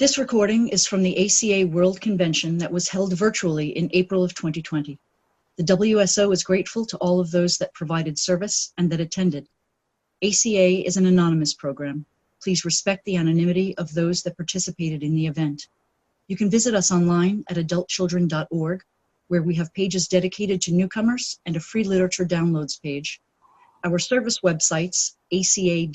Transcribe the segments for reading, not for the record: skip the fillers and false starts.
This recording is from the ACA World Convention that was held virtually in April of 2020. The WSO is grateful to all of those that provided service and that attended. ACA is an anonymous program. Please respect the anonymity of those that participated in the event. You can visit us online at adultchildren.org, where we have pages dedicated to newcomers and a free literature downloads page. Our service websites, acawso.org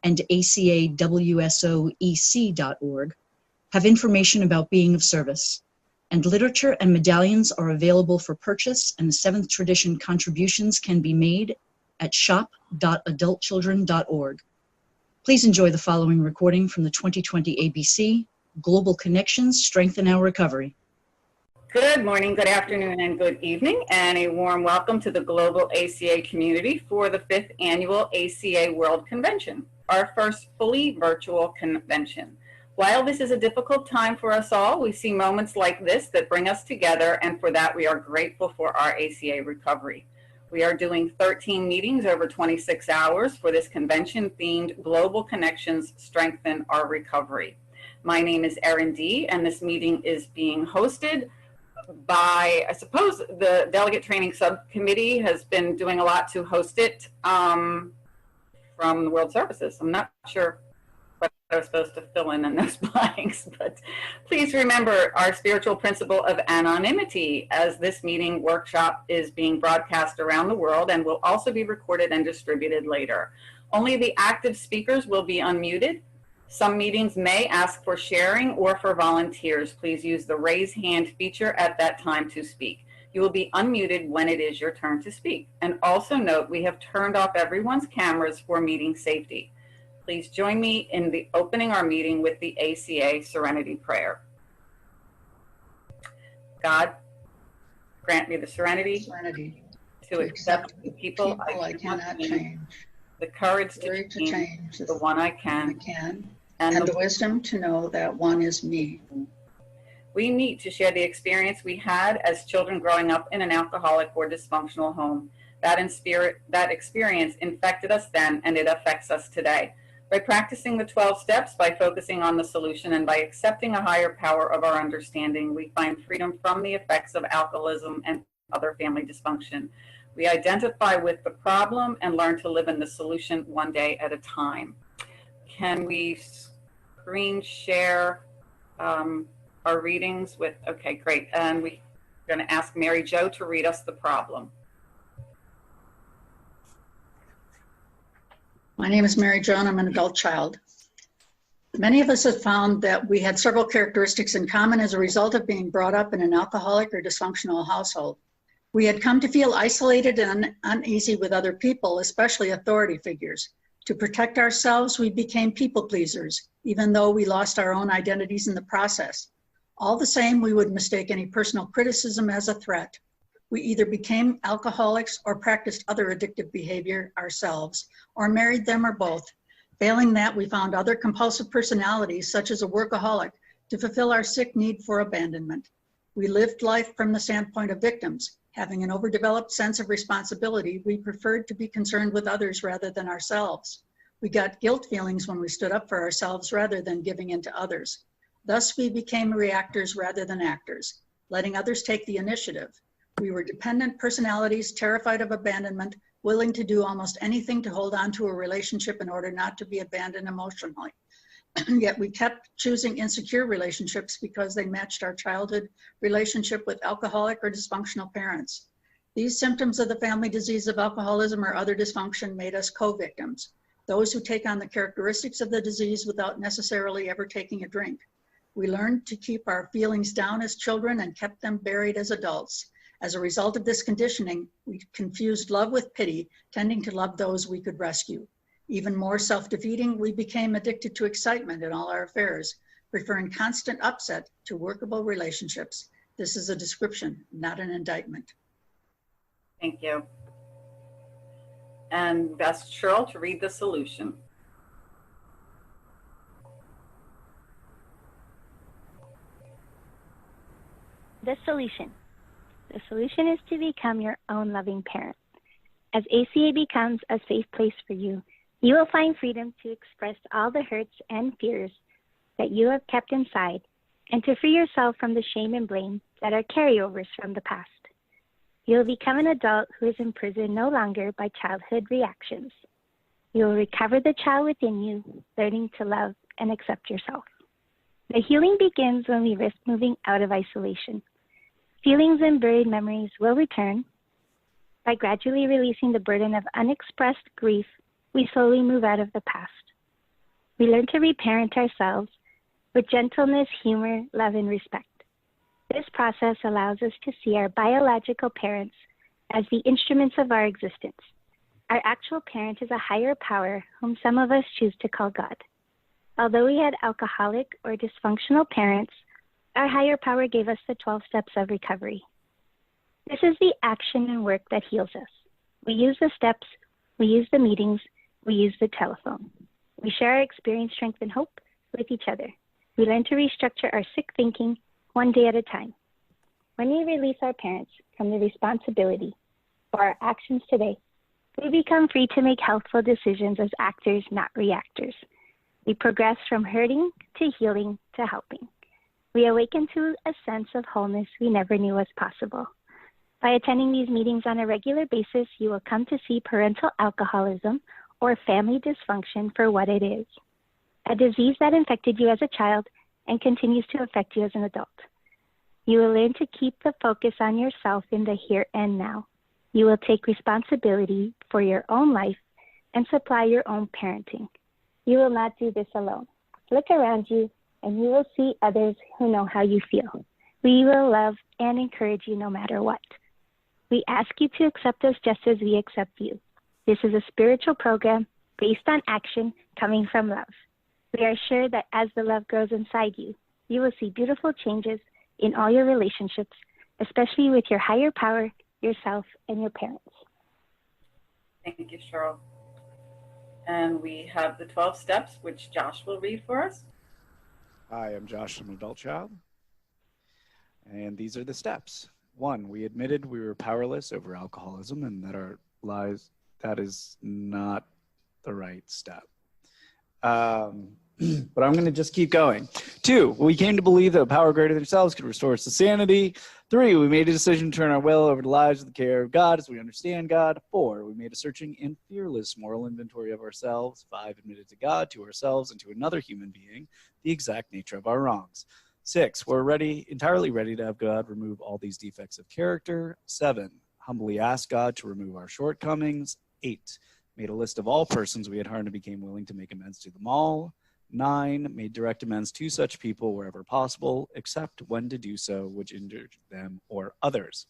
and acawsoec.org, have information about being of service, and literature and medallions are available for purchase, and the Seventh Tradition contributions can be made at shop.adultchildren.org. Please enjoy the following recording from the 2020 ABC, Global Connections Strengthen Our Recovery. Good morning, good afternoon, and good evening, and a warm welcome to the global ACA community for the 5th Annual ACA World Convention, our first fully virtual convention. While this is a difficult time for us all, we see moments like this that bring us together, and for that we are grateful for our ACA recovery. We are doing 13 meetings over 26 hours for this convention themed Global Connections Strengthen Our Recovery. My name is Erin D., and this meeting is being hosted by, I suppose, the Delegate Training Subcommittee has been doing a lot to host it from the World Services. I'm not sure what I was supposed to fill in those blanks, but please remember our spiritual principle of anonymity, as this meeting workshop is being broadcast around the world and will also be recorded and distributed later. Only the active speakers will be unmuted. Some meetings may ask for sharing or for volunteers. Please use the raise hand feature at that time to speak. You will be unmuted when it is your turn to speak. And also note, we have turned off everyone's cameras for meeting safety. Please join me in the opening our meeting with the ACA Serenity Prayer. God, grant me the serenity to accept the people I cannot change, the courage to change the one I can, and the wisdom to know that one is me. We need to share the experience we had as children growing up in an alcoholic or dysfunctional home. That experience infected us then, and it affects us today. By practicing the 12 steps, by focusing on the solution, and by accepting a higher power of our understanding, we find freedom from the effects of alcoholism and other family dysfunction. We identify with the problem and learn to live in the solution one day at a time. Can we screen share our readings with, okay, great. And we're going to ask Mary Jo to read us the problem. My name is Mary Jo, and I'm an adult child. Many of us have found that we had several characteristics in common as a result of being brought up in an alcoholic or dysfunctional household. We had come to feel isolated and uneasy with other people, especially authority figures. To protect ourselves, we became people pleasers, even though we lost our own identities in the process. All the same, we would mistake any personal criticism as a threat. We either became alcoholics or practiced other addictive behavior ourselves, or married them, or both. Failing that, we found other compulsive personalities, such as a workaholic, to fulfill our sick need for abandonment. We lived life from the standpoint of victims. Having an overdeveloped sense of responsibility, we preferred to be concerned with others rather than ourselves. We got guilt feelings when we stood up for ourselves rather than giving in to others. Thus, we became reactors rather than actors, letting others take the initiative. We were dependent personalities, terrified of abandonment, willing to do almost anything to hold on to a relationship in order not to be abandoned emotionally. Yet we kept choosing insecure relationships because they matched our childhood relationship with alcoholic or dysfunctional parents. These symptoms of the family disease of alcoholism or other dysfunction made us co-victims, those who take on the characteristics of the disease without necessarily ever taking a drink. We learned to keep our feelings down as children and kept them buried as adults. As a result of this conditioning, we confused love with pity, tending to love those we could rescue. Even more self-defeating, we became addicted to excitement in all our affairs, preferring constant upset to workable relationships. This is a description, not an indictment. Thank you. And best Cheryl to read the solution. The solution. The solution is to become your own loving parent. As ACA becomes a safe place for you, You will find freedom to express all the hurts and fears that you have kept inside and to free yourself from the shame and blame that are carryovers from the past. You will become an adult who is imprisoned no longer by childhood reactions. You will recover the child within you, learning to love and accept yourself. The healing begins when we risk moving out of isolation. Feelings and buried memories will return. By gradually releasing the burden of unexpressed grief, we slowly move out of the past. We learn to reparent ourselves with gentleness, humor, love, and respect. This process allows us to see our biological parents as the instruments of our existence. Our actual parent is a higher power whom some of us choose to call God. Although we had alcoholic or dysfunctional parents, our higher power gave us the 12 steps of recovery. This is the action and work that heals us. We use the steps, we use the meetings, we use the telephone. We share our experience, strength, and hope with each other. We learn to restructure our sick thinking one day at a time. When we release our parents from the responsibility for our actions today, we become free to make healthful decisions as actors, not reactors. We progress from hurting to healing to helping. We awaken to a sense of wholeness we never knew was possible. By attending these meetings on a regular basis, you will come to see parental alcoholism or family dysfunction for what it is, a disease that infected you as a child and continues to affect you as an adult. You will learn to keep the focus on yourself in the here and now. You will take responsibility for your own life and supply your own parenting. You will not do this alone. Look around you and you will see others who know how you feel. We will love and encourage you no matter what. We ask you to accept us just as we accept you. This is a spiritual program based on action coming from love. We are sure that as the love grows inside you, you will see beautiful changes in all your relationships, especially with your higher power, yourself, and your parents. Thank you, Cheryl. And we have the 12 steps, which Josh will read for us. Hi, I'm Josh. I'm an adult child. And these are the steps. 1, we admitted we were powerless over alcoholism and that our lives, that is not the right step. But I'm going to just keep going. 2, we came to believe that a power greater than ourselves could restore us to sanity. 3, we made a decision to turn our will over to lives of the care of God as we understand God. 4, we made a searching and fearless moral inventory of ourselves. 5, admitted to God, to ourselves, and to another human being the exact nature of our wrongs. 6, we're entirely ready to have God remove all these defects of character. 7, humbly asked God to remove our shortcomings. 8, made a list of all persons we had harmed and became willing to make amends to them all. 9, made direct amends to such people wherever possible, except when to do so which injured them or others.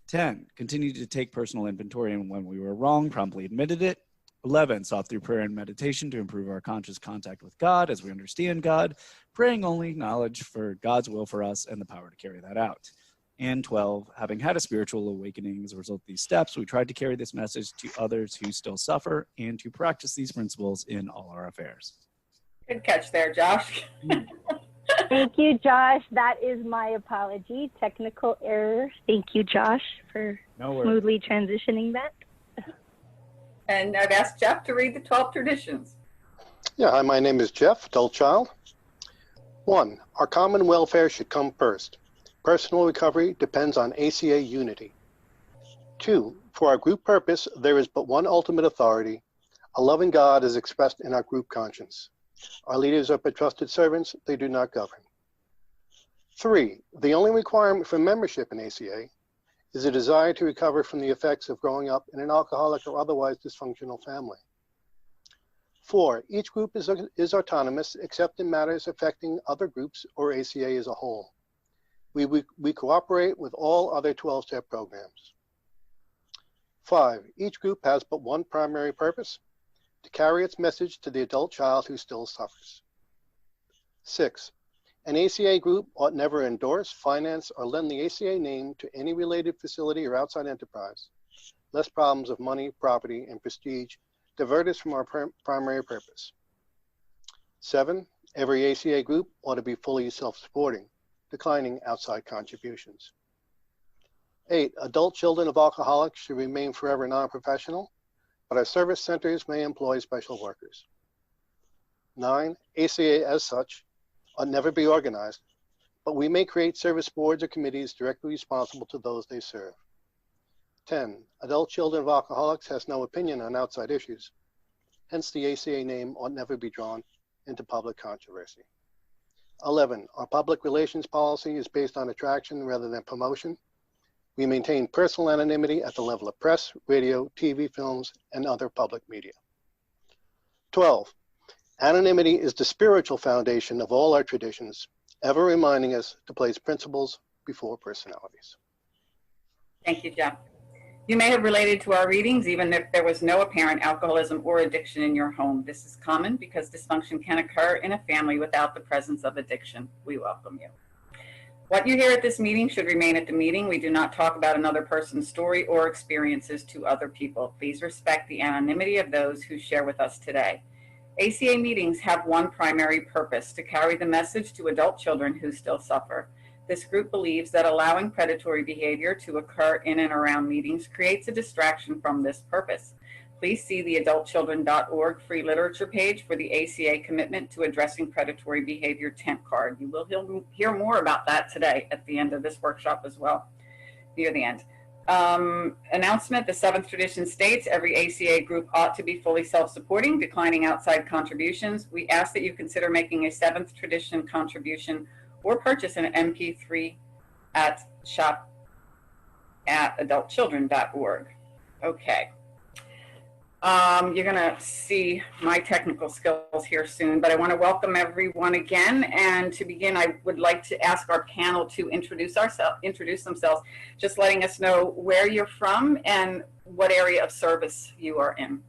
10, continued to take personal inventory and when we were wrong, promptly admitted it. 11, sought through prayer and meditation to improve our conscious contact with God as we understand God, praying only knowledge for God's will for us and the power to carry that out. And 12, having had a spiritual awakening as a result of these steps, we tried to carry this message to others who still suffer and to practice these principles in all our affairs. Good catch there, Josh. Thank you, Josh. That is my apology. Technical error. Thank you, Josh, for smoothly transitioning that. And I've asked Jeff to read the 12 traditions. Yeah, hi, my name is Jeff, adult child. 1, our common welfare should come first. Personal recovery depends on ACA unity. 2, for our group purpose, there is but one ultimate authority. A loving God is expressed in our group conscience. Our leaders are but trusted servants, they do not govern. 3, the only requirement for membership in ACA is a desire to recover from the effects of growing up in an alcoholic or otherwise dysfunctional family. 4, each group is autonomous except in matters affecting other groups or ACA as a whole. We cooperate with all other 12-step programs. 5, each group has but one primary purpose, to carry its message to the adult child who still suffers. 6, an ACA group ought never endorse, finance, or lend the ACA name to any related facility or outside enterprise, lest problems of money, property, and prestige divert us from our primary purpose. 7, every ACA group ought to be fully self-supporting, declining outside contributions. 8, adult children of alcoholics should remain forever non-professional. but our service centers may employ special workers. 9, ACA as such ought never be organized, but we may create service boards or committees directly responsible to those they serve. 10, adult children of alcoholics has no opinion on outside issues. Hence, the ACA name ought never be drawn into public controversy. 11, our public relations policy is based on attraction rather than promotion. We maintain personal anonymity at the level of press, radio, TV, films, and other public media. 12, anonymity is the spiritual foundation of all our traditions, ever reminding us to place principles before personalities. Thank you, Jeff. You may have related to our readings even if there was no apparent alcoholism or addiction in your home. This is common because dysfunction can occur in a family without the presence of addiction. We welcome you. What you hear at this meeting should remain at the meeting. We do not talk about another person's story or experiences to other people. Please respect the anonymity of those who share with us today. ACA meetings have one primary purpose: to carry the message to adult children who still suffer. This group believes that allowing predatory behavior to occur in and around meetings creates a distraction from this purpose. Please see the adultchildren.org free literature page for the ACA commitment to addressing predatory behavior tent card. You will hear more about that today at the end of this workshop as well, near the end. Announcement: the 7th tradition states every ACA group ought to be fully self-supporting, declining outside contributions. We ask that you consider making a 7th tradition contribution or purchase an MP3 at shop@adultchildren.org. Okay. You're going to see my technical skills here soon, but I want to welcome everyone again. And to begin, I would like to ask our panel to introduce themselves, just letting us know where you're from and what area of service you are in.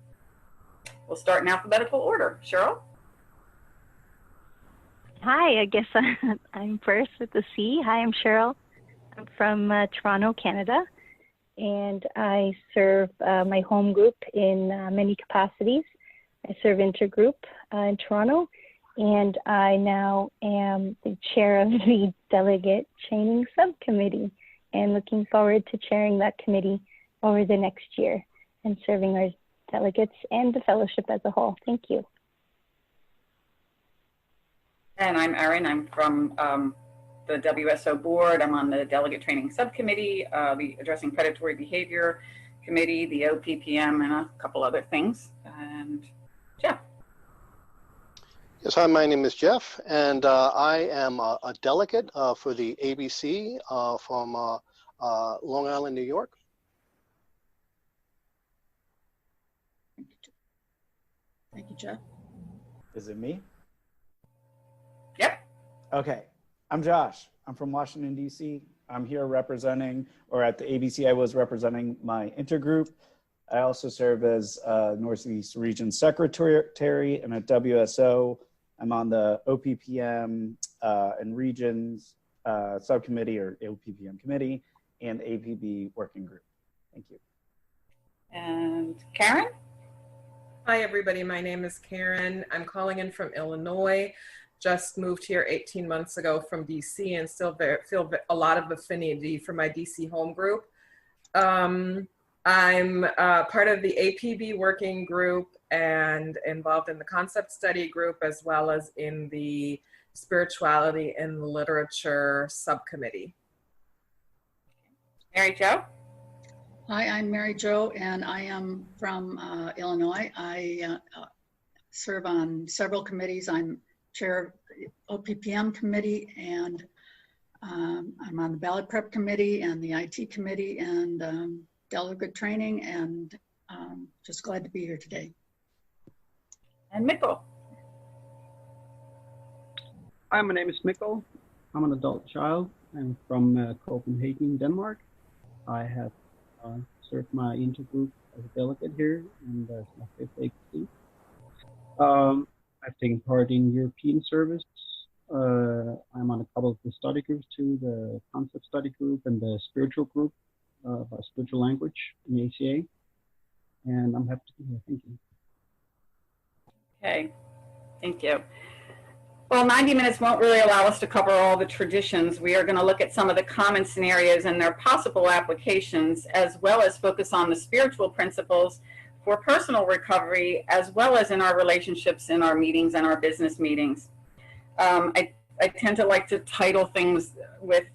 We'll start in alphabetical order. Cheryl? Hi, I guess I'm first with the C. Hi, I'm Cheryl. I'm from Toronto, Canada, and I serve my home group in many capacities. I serve intergroup in Toronto, and I now am the chair of the delegate training subcommittee, and looking forward to chairing that committee over the next year and serving our delegates and the fellowship as a whole. Thank you. And I'm Erin. I'm from the WSO board. I'm on the delegate training subcommittee, the addressing predatory behavior committee, the OPPM, and a couple other things. And Jeff. Yes, hi, my name is Jeff, and I am a delegate for the ABC from Long Island, New York. Thank you, Jeff. Is it me? Yep. Okay, I'm Josh. I'm from Washington, D.C. I'm here representing, or at the ABC, I was representing my intergroup. I also serve as Northeast Region Secretary, and at WSO, I'm on the OPPM and Regions Subcommittee, or OPPM Committee, and APB Working Group. Thank you. And Karen? Hi, everybody. My name is Karen. I'm calling in from Illinois. Just moved here 18 months ago from DC and still feel a lot of affinity for my DC home group. I'm part of the APB working group and involved in the concept study group, as well as in the spirituality and literature subcommittee. Mary Jo? Hi, I'm Mary Jo, and I am from Illinois. I serve on several committees. I'm chair of OPPM committee, and I'm on the ballot prep committee and the IT committee and delegate training, and just glad to be here today. And Mikkel? Hi, my name is Mikkel. I'm an adult child. I'm from Copenhagen, Denmark. I have served my intergroup as a delegate here, and that's my 5th APC. I've taken part in European service. I'm on a couple of the study groups too, the concept study group and the spiritual group, spiritual language in ACA. And I'm happy to be here. Thank you. Okay, thank you. Well, 90 minutes won't really allow us to cover all the traditions. We are going to look at some of the common scenarios and their possible applications, as well as focus on the spiritual principles for personal recovery, as well as in our relationships, in our meetings and our business meetings. I tend to like to title things with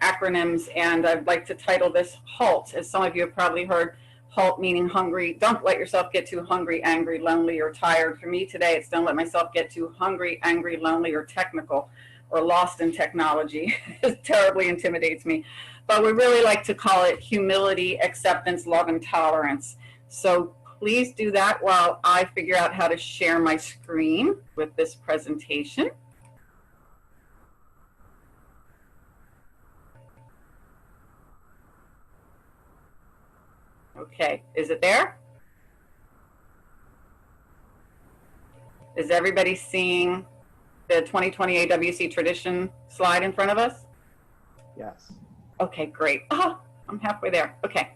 acronyms, and I'd like to title this HALT. As some of you have probably heard, HALT meaning hungry. Don't let yourself get too hungry, angry, lonely, or tired. For me today, it's don't let myself get too hungry, angry, lonely, or technical, or lost in technology. It terribly intimidates me. But we really like to call it humility, acceptance, love, and tolerance. So please do that while I figure out how to share my screen with this presentation. Okay, is it there? Is everybody seeing the 2020 AWC tradition slide in front of us? Yes. Okay, great. Oh, I'm halfway there. Okay.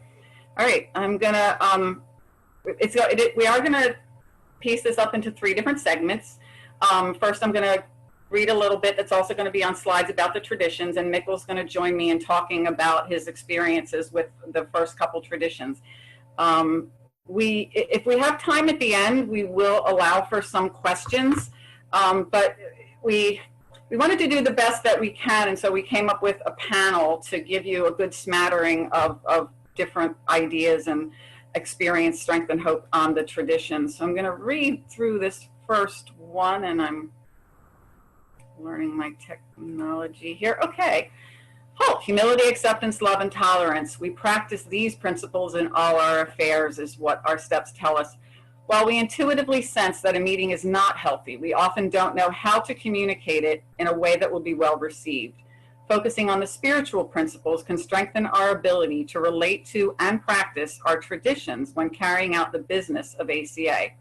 All right, I'm gonna, we are gonna piece this up into 3 different segments. First, I'm gonna read a little bit that's also gonna be on slides about the traditions, and Mikkel's gonna join me in talking about his experiences with the first couple traditions. If we have time at the end, we will allow for some questions, but we wanted to do the best that we can, and so we came up with a panel to give you a good smattering of different ideas and experience, strength, and hope on the traditions. So I'm going to read through this first one, and I'm learning my technology here. Okay. HALT, humility, acceptance, love, and tolerance. We practice these principles in all our affairs, is what our steps tell us. While we intuitively sense that a meeting is not healthy, we often don't know how to communicate it in a way that will be well received. Focusing on the spiritual principles can strengthen our ability to relate to and practice our traditions when carrying out the business of ACA.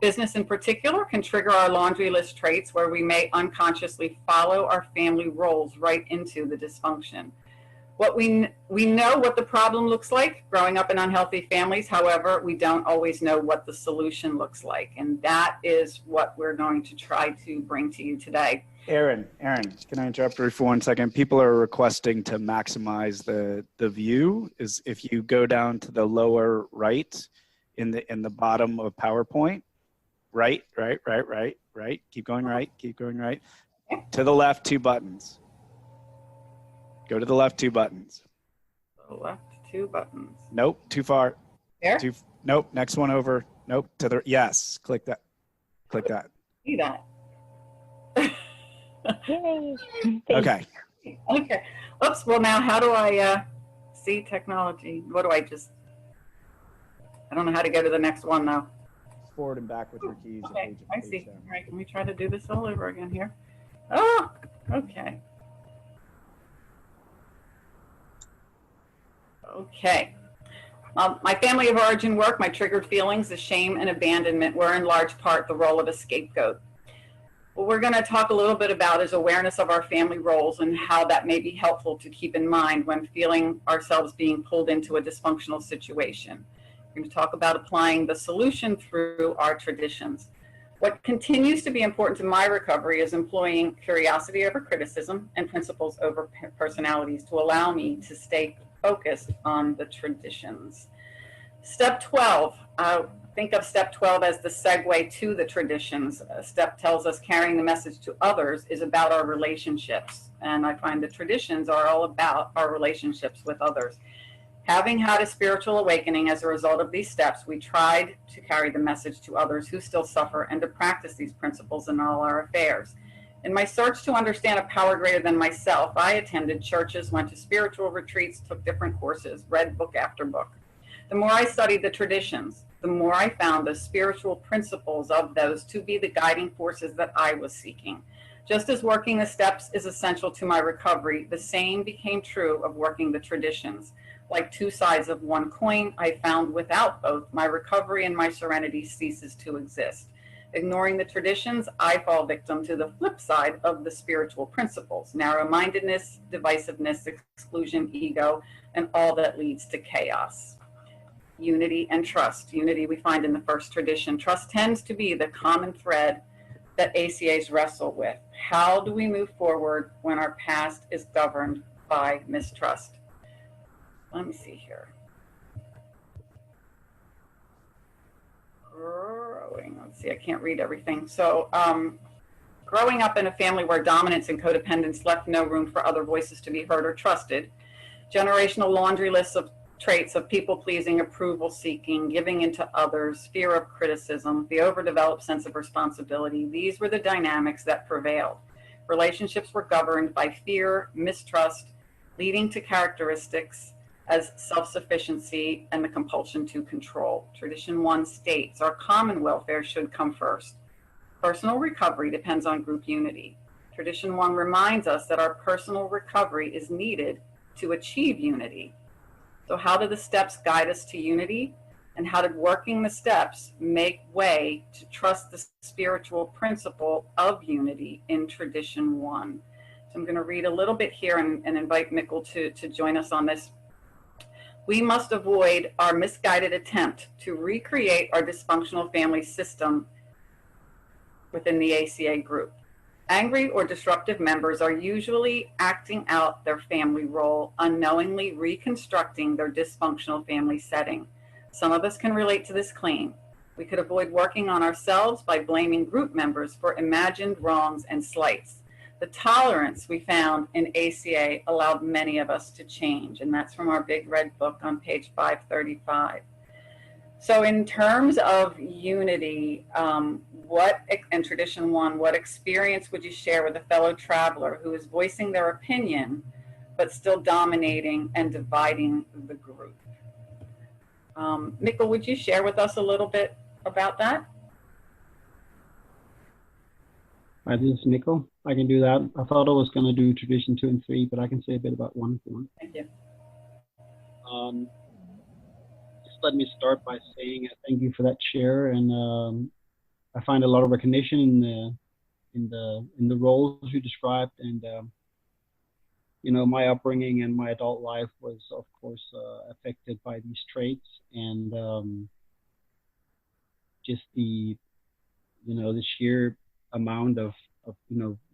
Business in particular can trigger our laundry list traits where we may unconsciously follow our family roles right into the dysfunction. We know what the problem looks like growing up in unhealthy families. However, we don't always know what the solution looks like. And that is what we're going to try to bring to you today. Aaron, can I interrupt you for 1 second? People are requesting to maximize the view. Is if you go down to the lower right in the bottom of PowerPoint, right. Keep going right. To the left, 2 buttons. Go to the left 2 buttons. The left 2 buttons. Nope, too far. There? Nope, next one over. Nope, to the, yes, click that. Click that. See that. Yay. Okay. Okay. Oops, well now how do I see technology? What do I don't know how to go to the next one though. Forward and back with your keys. Okay, I see. All right, can we try to do this all over again here? Oh, okay. Okay. My family of origin work, my triggered feelings, the shame and abandonment were in large part the role of a scapegoat. What we're going to talk a little bit about is awareness of our family roles and how that may be helpful to keep in mind when feeling ourselves being pulled into a dysfunctional situation. We're going to talk about applying the solution through our traditions. What continues to be important to my recovery is employing curiosity over criticism and principles over personalities to allow me to stay focused on the traditions. Step 12, think of step 12 as the segue to the traditions. Step tells us carrying the message to others is about our relationships. And I find the traditions are all about our relationships with others. Having had a spiritual awakening as a result of these steps, we tried to carry the message to others who still suffer and to practice these principles in all our affairs. In my search to understand a power greater than myself, I attended churches, went to spiritual retreats, took different courses, read book after book. The more I studied the traditions, the more I found the spiritual principles of those to be the guiding forces that I was seeking. Just as working the steps is essential to my recovery, the same became true of working the traditions. Like 2 sides of one coin, I found without both, my recovery and my serenity ceases to exist. Ignoring the traditions, I fall victim to the flip side of the spiritual principles: narrow-mindedness, divisiveness, exclusion, ego, and all that leads to chaos. Unity and trust. Unity we find in the first tradition. Trust tends to be the common thread that ACAs wrestle with. How do we move forward when our past is governed by mistrust? Let me see here. growing, let's see, I can't read everything. So growing up in a family where dominance and codependence left no room for other voices to be heard or trusted, generational laundry lists of traits of people-pleasing, approval-seeking, giving into others, fear of criticism, the overdeveloped sense of responsibility. These were the dynamics that prevailed. Relationships were governed by fear, mistrust, leading to characteristics as self-sufficiency and the compulsion to control. Tradition 1 states our common welfare should come first. Personal recovery depends on group unity. Tradition 1 reminds us that our personal recovery is needed to achieve unity. So how did the steps guide us to unity? And how did working the steps make way to trust the spiritual principle of unity in Tradition 1? So I'm going to read a little bit here and invite Mikkel to join us on this. We must avoid our misguided attempt to recreate our dysfunctional family system within the ACA group. Angry or disruptive members are usually acting out their family role, unknowingly reconstructing their dysfunctional family setting. Some of us can relate to this claim. We could avoid working on ourselves by blaming group members for imagined wrongs and slights. The tolerance we found in ACA allowed many of us to change, and that's from our Big Red Book on page 535. So in terms of unity, and Tradition 1, what experience would you share with a fellow traveler who is voicing their opinion, but still dominating and dividing the group? Mikkel, would you share with us a little bit about that? Hi, this is Mikkel. I can do that. I thought I was going to do Tradition 2 and 3, but I can say a bit about 1 if you want. Thank you. Let me start by saying thank you for that share, and I find a lot of recognition in the roles you described, and you know, my upbringing and my adult life was of course affected by these traits, and just the sheer amount of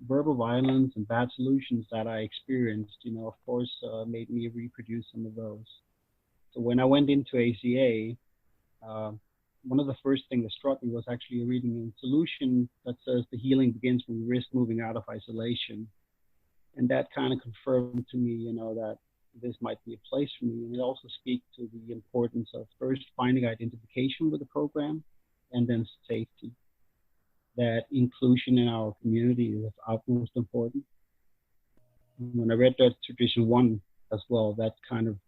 verbal violence and bad solutions that I experienced, of course made me reproduce some of those. So when I went into ACA, one of the first things that struck me was actually reading a solution that says the healing begins when we risk moving out of isolation. And that kind of confirmed to me, that this might be a place for me. And it also speaks to the importance of first finding identification with the program and then safety. That inclusion in our community is of utmost important. When I read that Tradition 1 as well, that kind of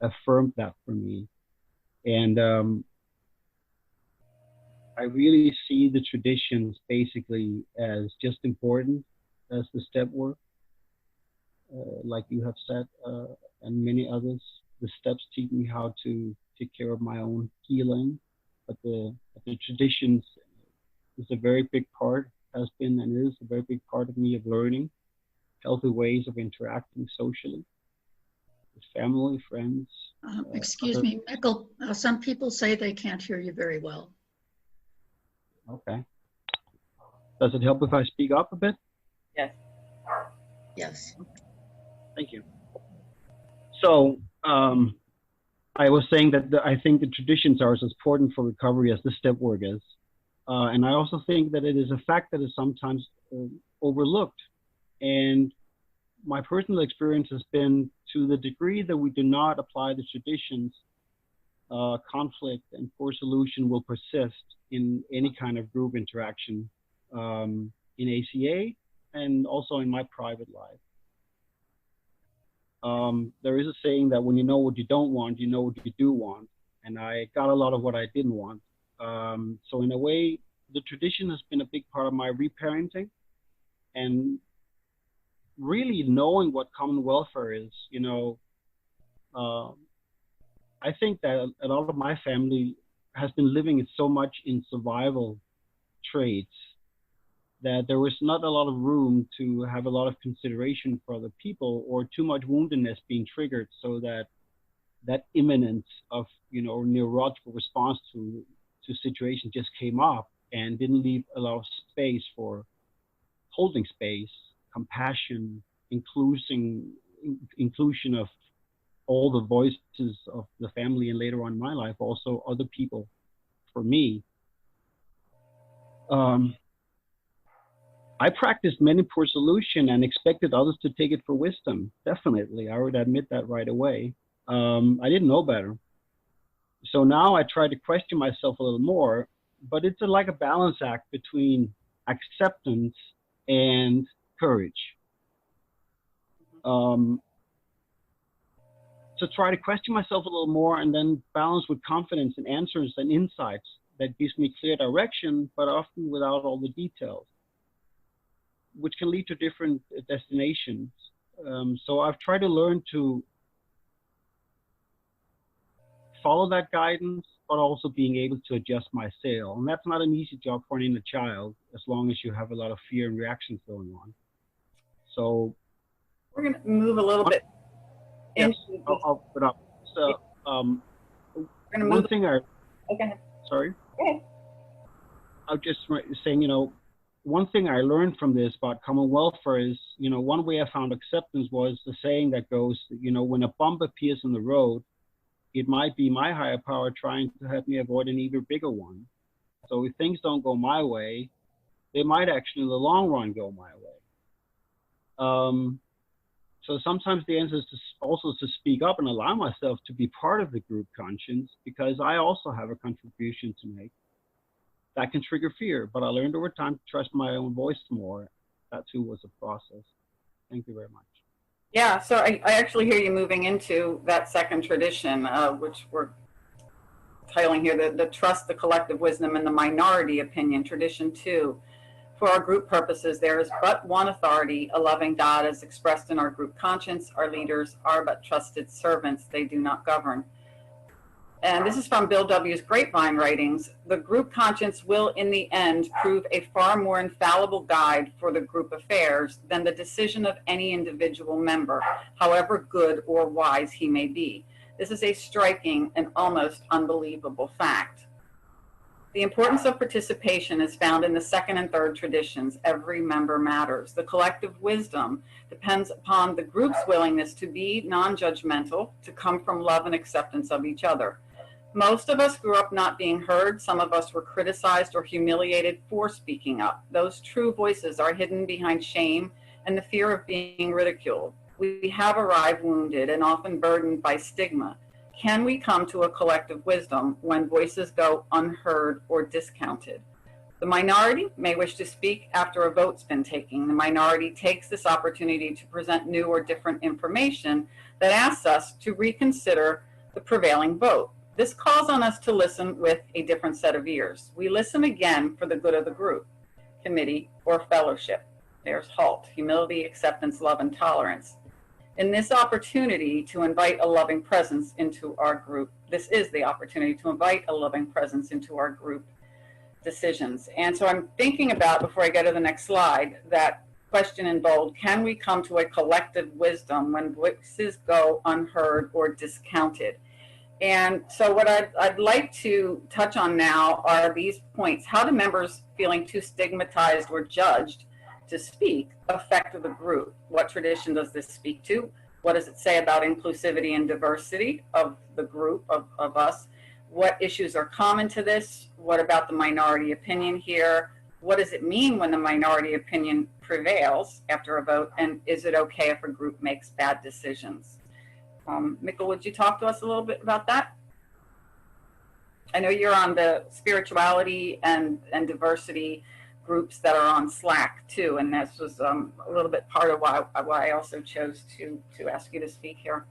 affirmed that for me. And I really see the traditions basically as just important as the step work. Like you have said, and many others, the steps teach me how to take care of my own healing, but the traditions is a very big part, has been and is a very big part of me of learning healthy ways of interacting socially with family, friends. Excuse me, Mikkel, some people say they can't hear you very well. Okay. Does it help if I speak up a bit? Yes. Yes. Thank you. So I was saying that I think the traditions are as important for recovery as the step work is. And I also think that it is a fact that is sometimes overlooked. And my personal experience has been, to the degree that we do not apply the traditions, conflict and poor solution will persist in any kind of group interaction in ACA and also in my private life. There is a saying that when you know what you don't want, you know what you do want. And I got a lot of what I didn't want. So in a way, the tradition has been a big part of my reparenting, and really knowing what common welfare is. I think that a lot of my family has been living so much in survival traits that there was not a lot of room to have a lot of consideration for other people, or too much woundedness being triggered, so that imminence of neurological response to situations just came up and didn't leave a lot of space for holding space, compassion, inclusion of all the voices of the family, and later on in my life also other people for me, I practiced many poor solution and expected others to take it for wisdom. Definitely, I would admit that right away. I didn't know better. So now I try to question myself a little more, but it's like a balance act between acceptance and courage. So try to question myself a little more and then balance with confidence and answers and insights that gives me clear direction, but often without all the details, which can lead to different destinations. So I've tried to learn to follow that guidance, but also being able to adjust my sail. And that's not an easy job for an inner child, as long as you have a lot of fear and reactions going on. So we're going to move a little bit. Yes, I'll put up. So one thing okay. Sorry? Okay. I was just saying, one thing I learned from this about common welfare is, one way I found acceptance was the saying that goes, when a bump appears on the road, it might be my higher power trying to help me avoid an even bigger one. So if things don't go my way, they might actually in the long run go my way. So sometimes the answer is also to speak up and allow myself to be part of the group conscience, because I also have a contribution to make. That can trigger fear, but I learned over time to trust my own voice more. That too was a process. Thank you very much. Yeah, so I actually hear you moving into that second tradition, which we're titling here, the trust, the collective wisdom, and the minority opinion, tradition 2. For our group purposes, there is but one authority, a loving God, as expressed in our group conscience. Our leaders are but trusted servants. They do not govern. And this is from Bill W.'s Grapevine writings. The group conscience will, in the end, prove a far more infallible guide for the group affairs than the decision of any individual member, however good or wise he may be. This is a striking and almost unbelievable fact. The importance of participation is found in the second and third traditions. Every member matters. The collective wisdom depends upon the group's willingness to be non-judgmental, to come from love and acceptance of each other. Most of us grew up not being heard. Some of us were criticized or humiliated for speaking up. Those true voices are hidden behind shame and the fear of being ridiculed. We have arrived wounded and often burdened by stigma. Can we come to a collective wisdom when voices go unheard or discounted? The minority may wish to speak after a vote's been taken. The minority takes this opportunity to present new or different information that asks us to reconsider the prevailing vote. This calls on us to listen with a different set of ears. We listen again for the good of the group, committee, or fellowship. There's HALT, humility, acceptance, love, and tolerance. In this opportunity to invite a loving presence into our group, this is the opportunity to invite a loving presence into our group decisions. And so I'm thinking about, before I go to the next slide, that question in bold, can we come to a collective wisdom when voices go unheard or discounted? And so what I'd like to touch on now are these points. How do members feeling too stigmatized or judged to speak affect the group? What tradition does this speak to? What does it say about inclusivity and diversity of the group, of us? What issues are common to this? What about the minority opinion here? What does it mean when the minority opinion prevails after a vote? And is it okay if a group makes bad decisions? Mikkel, would you talk to us a little bit about that? I know you're on the spirituality and diversity groups that are on Slack too, and this was a little bit part of why I also chose to ask you to speak here.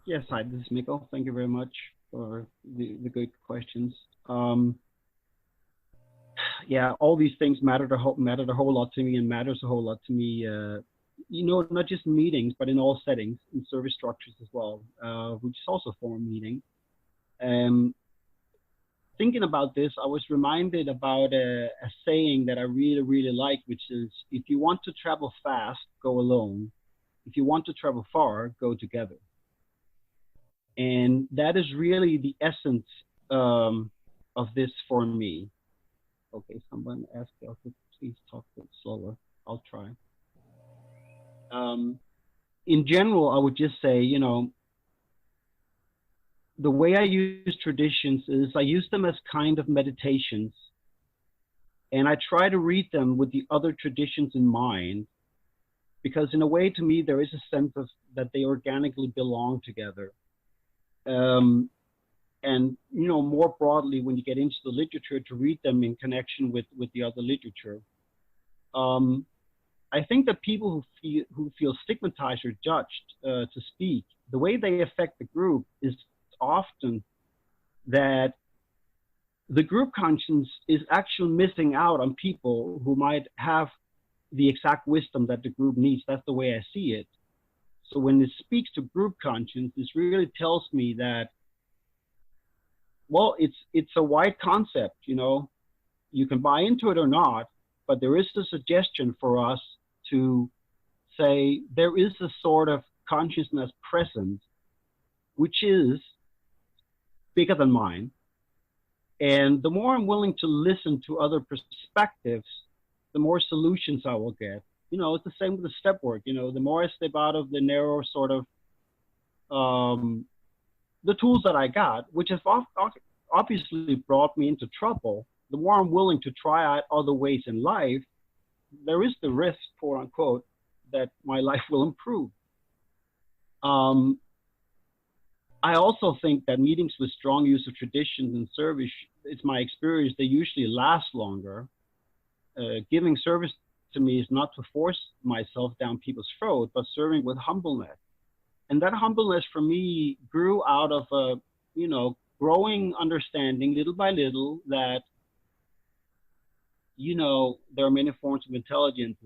Yes, hi, this is Mikkel. Thank you very much for the good questions. Yeah, all these things mattered a whole lot to me, and matters a whole lot to me. Not just in meetings, but in all settings, in service structures as well, which is also a form of meeting. Thinking about this, I was reminded about a saying that I really, really like, which is, if you want to travel fast, go alone. If you want to travel far, go together. And that is really the essence of this for me. Okay, someone asked also, please talk a bit slower. I'll try. In general, I would just say, the way I use traditions is I use them as kind of meditations And I try to read them with the other traditions in mind, because in a way, to me, there is a sense of that they organically belong together. And, you know, more broadly, when you get into the literature, to read them in connection with the other literature. I think that people who feel stigmatized or judged to speak, the way they affect the group is often that the group conscience is actually missing out on people who might have the exact wisdom that the group needs. That's the way I see it. So when it speaks to group conscience, this really tells me that, well, it's a wide concept, you know, you can buy into it or not, but there is a suggestion for us to say there is a sort of consciousness present, which is bigger than mine. And the more I'm willing to listen to other perspectives, the more solutions I will get. You know, it's the same with the step work. You know, the more I step out of the narrow sort of, the tools that I got, which have obviously brought me into trouble, the more I'm willing to try out other ways in life, there is the risk, quote unquote, that my life will improve. I also think that meetings with strong use of traditions and service, it's my experience, they usually last longer. Giving service to me is not to force myself down people's throat, but serving with humbleness. And that humbleness for me grew out of a, you know, growing understanding little by little that, you know, there are many forms of intelligence.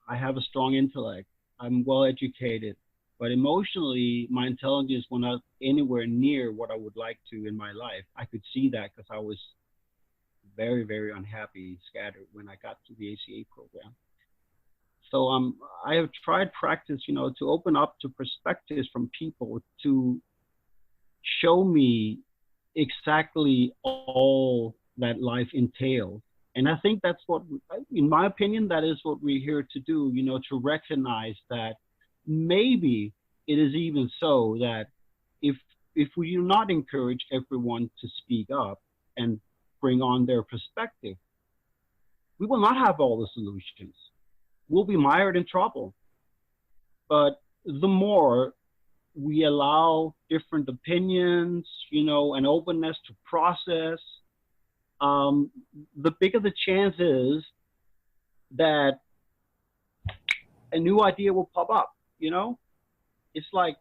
I have a strong intellect. I'm well educated. But emotionally, my intelligence was not anywhere near what I would like to in my life. I could see that because I was very, very unhappy, scattered when I got to the ACA program. So I have tried practice, you know, to open up to perspectives from people to show me exactly all that life entails. And I think that's what, in my opinion, that is what we're here to do, you know, to recognize that maybe it is even so that if we do not encourage everyone to speak up and bring on their perspective, we will not have all the solutions. We'll be mired in trouble. But the more we allow different opinions, you know, an openness to process, the bigger the chance is that a new idea will pop up, you know? It's like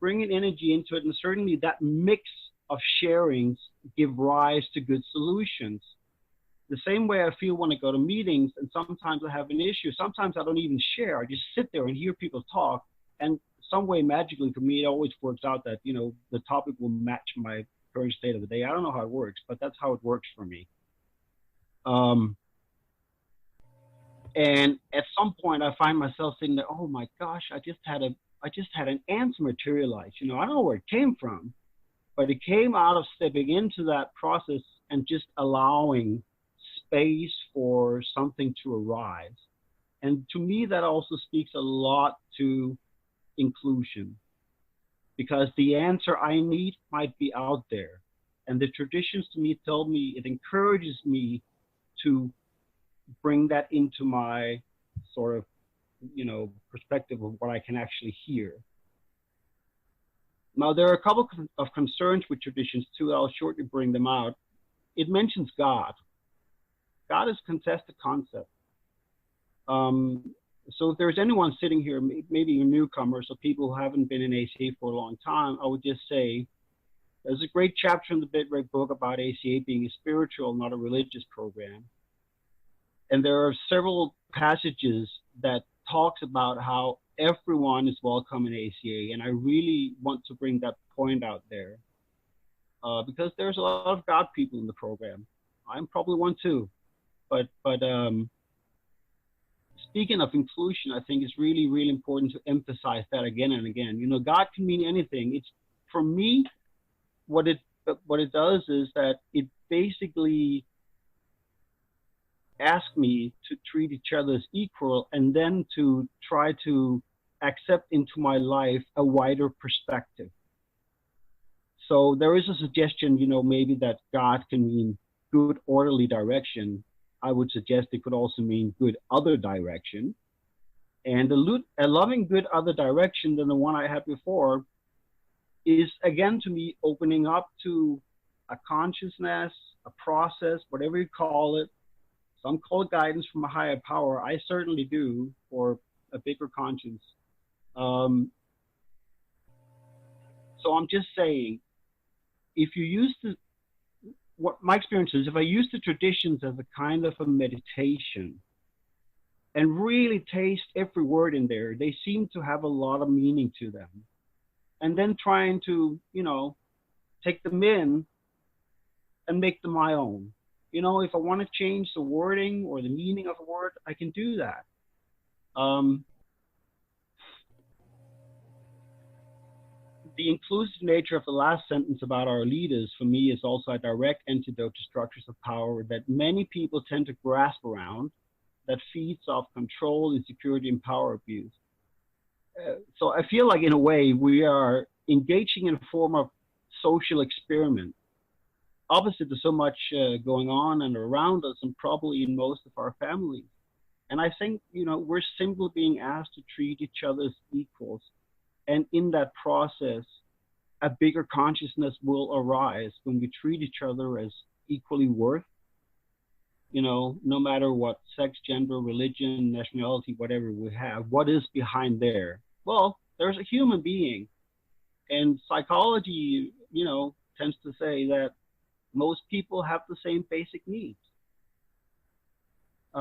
bringing energy into it, and certainly that mix of sharings give rise to good solutions. The same way I feel when I go to meetings, and sometimes I have an issue, sometimes I don't even share, I just sit there and hear people talk, and some way magically for me, it always works out that, you know, the topic will match my current state of the day. I don't know how it works, but that's how it works for me. And at some point I find myself saying that, oh my gosh, I just had an answer materialize. You know, I don't know where it came from, but it came out of stepping into that process and just allowing space for something to arise. And to me, that also speaks a lot to inclusion, because the answer I need might be out there. And the traditions to me tell me, it encourages me to bring that into my sort of, you know, perspective of what I can actually hear. Now, there are a couple of concerns with traditions too. I'll shortly bring them out. It mentions God. God is a contested concept. So if there's anyone sitting here, maybe a newcomer, so people who haven't been in ACA for a long time, I would just say, there's a great chapter in the Bitrate book about ACA being a spiritual, not a religious program. And there are several passages that talks about how everyone is welcome in ACA. And I really want to bring that point out there because there's a lot of God people in the program. I'm probably one too. But speaking of inclusion, I think it's really, really important to emphasize that again and again. You know, God can mean anything. It's, for me, what it does is that it basically asks me to treat each other as equal, and then to try to accept into my life a wider perspective. So there is a suggestion, you know, maybe that God can mean good, orderly direction. I would suggest it could also mean good other direction. And a loving good other direction than the one I had before is, again, to me, opening up to a consciousness, a process, whatever you call it. Some call it guidance from a higher power. I certainly do, for a bigger conscience. So I'm just saying, if you use what my experience is, if I use the traditions as a kind of a meditation and really taste every word in there, they seem to have a lot of meaning to them. And then trying to, you know, take them in and make them my own. You know, if I want to change the wording or the meaning of a word, I can do that. The inclusive nature of the last sentence about our leaders, for me, is also a direct antidote to structures of power that many people tend to grasp around, that feeds off control, insecurity, and power abuse. So I feel like, in a way, we are engaging in a form of social experiment. Obviously, there's so much going on and around us, and probably in most of our families. And I think, you know, we're simply being asked to treat each other as equals. And in that process, a bigger consciousness will arise when we treat each other as equally worth. You know, no matter what sex, gender, religion, nationality, whatever we have, what is behind there? Well, there's a human being. And psychology, you know, tends to say that most people have the same basic needs. Yeah,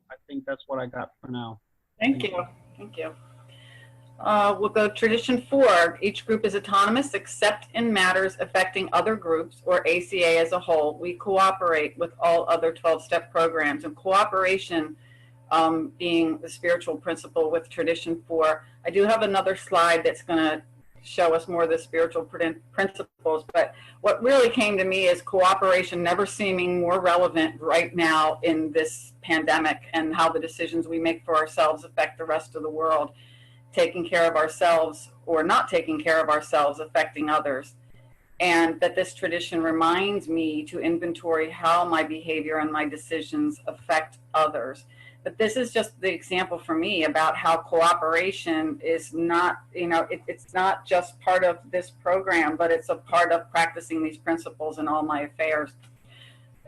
I think that's what I got for now. Thank you. Thank you. We'll go tradition 4. Each group is autonomous except in matters affecting other groups or ACA as a whole. We cooperate with all other 12-step programs, and cooperation being the spiritual principle with tradition 4. I do have another slide that's going to show us more of the spiritual principles, but what really came to me is cooperation never seeming more relevant right now in this pandemic, and how the decisions we make for ourselves affect the rest of the world. Taking care of ourselves or not taking care of ourselves affecting others. And that this tradition reminds me to inventory how my behavior and my decisions affect others. But this is just the example for me about how cooperation is not, you know, it's not just part of this program, but it's a part of practicing these principles in all my affairs.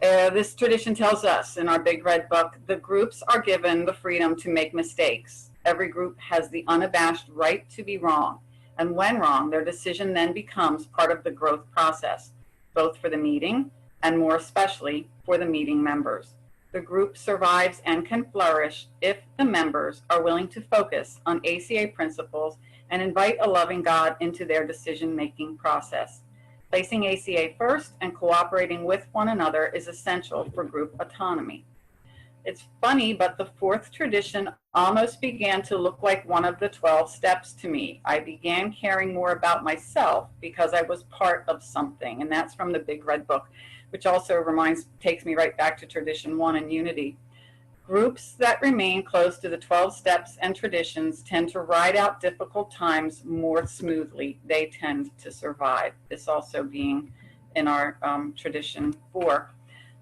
This tradition tells us in our Big Red Book, the groups are given the freedom to make mistakes. Every group has the unabashed right to be wrong. And when wrong, their decision then becomes part of the growth process, both for the meeting and more especially for the meeting members. The group survives and can flourish if the members are willing to focus on ACA principles and invite a loving God into their decision-making process. Placing ACA first and cooperating with one another is essential for group autonomy. It's funny, but the 4th tradition almost began to look like one of the 12 steps to me. I began caring more about myself because I was part of something, and that's from the Big Red Book, which also takes me right back to tradition 1 and unity. Groups that remain close to the 12 steps and traditions tend to ride out difficult times more smoothly. They tend to survive. This also being in our tradition 4.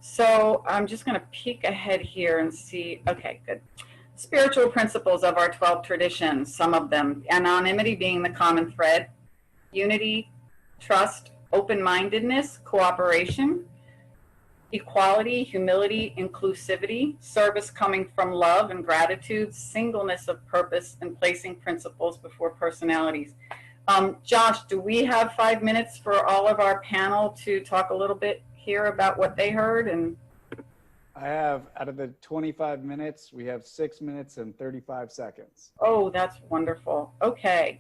So I'm just going to peek ahead here and see, okay, good. Spiritual principles of our 12 traditions, some of them, anonymity being the common thread, unity, trust, open-mindedness, cooperation, equality, humility, inclusivity, service coming from love and gratitude, singleness of purpose, and placing principles before personalities. Josh, do we have 5 minutes for all of our panel to talk a little bit here about what they heard? And I have, out of the 25 minutes, we have 6 minutes and 35 seconds. Oh, that's wonderful. Okay.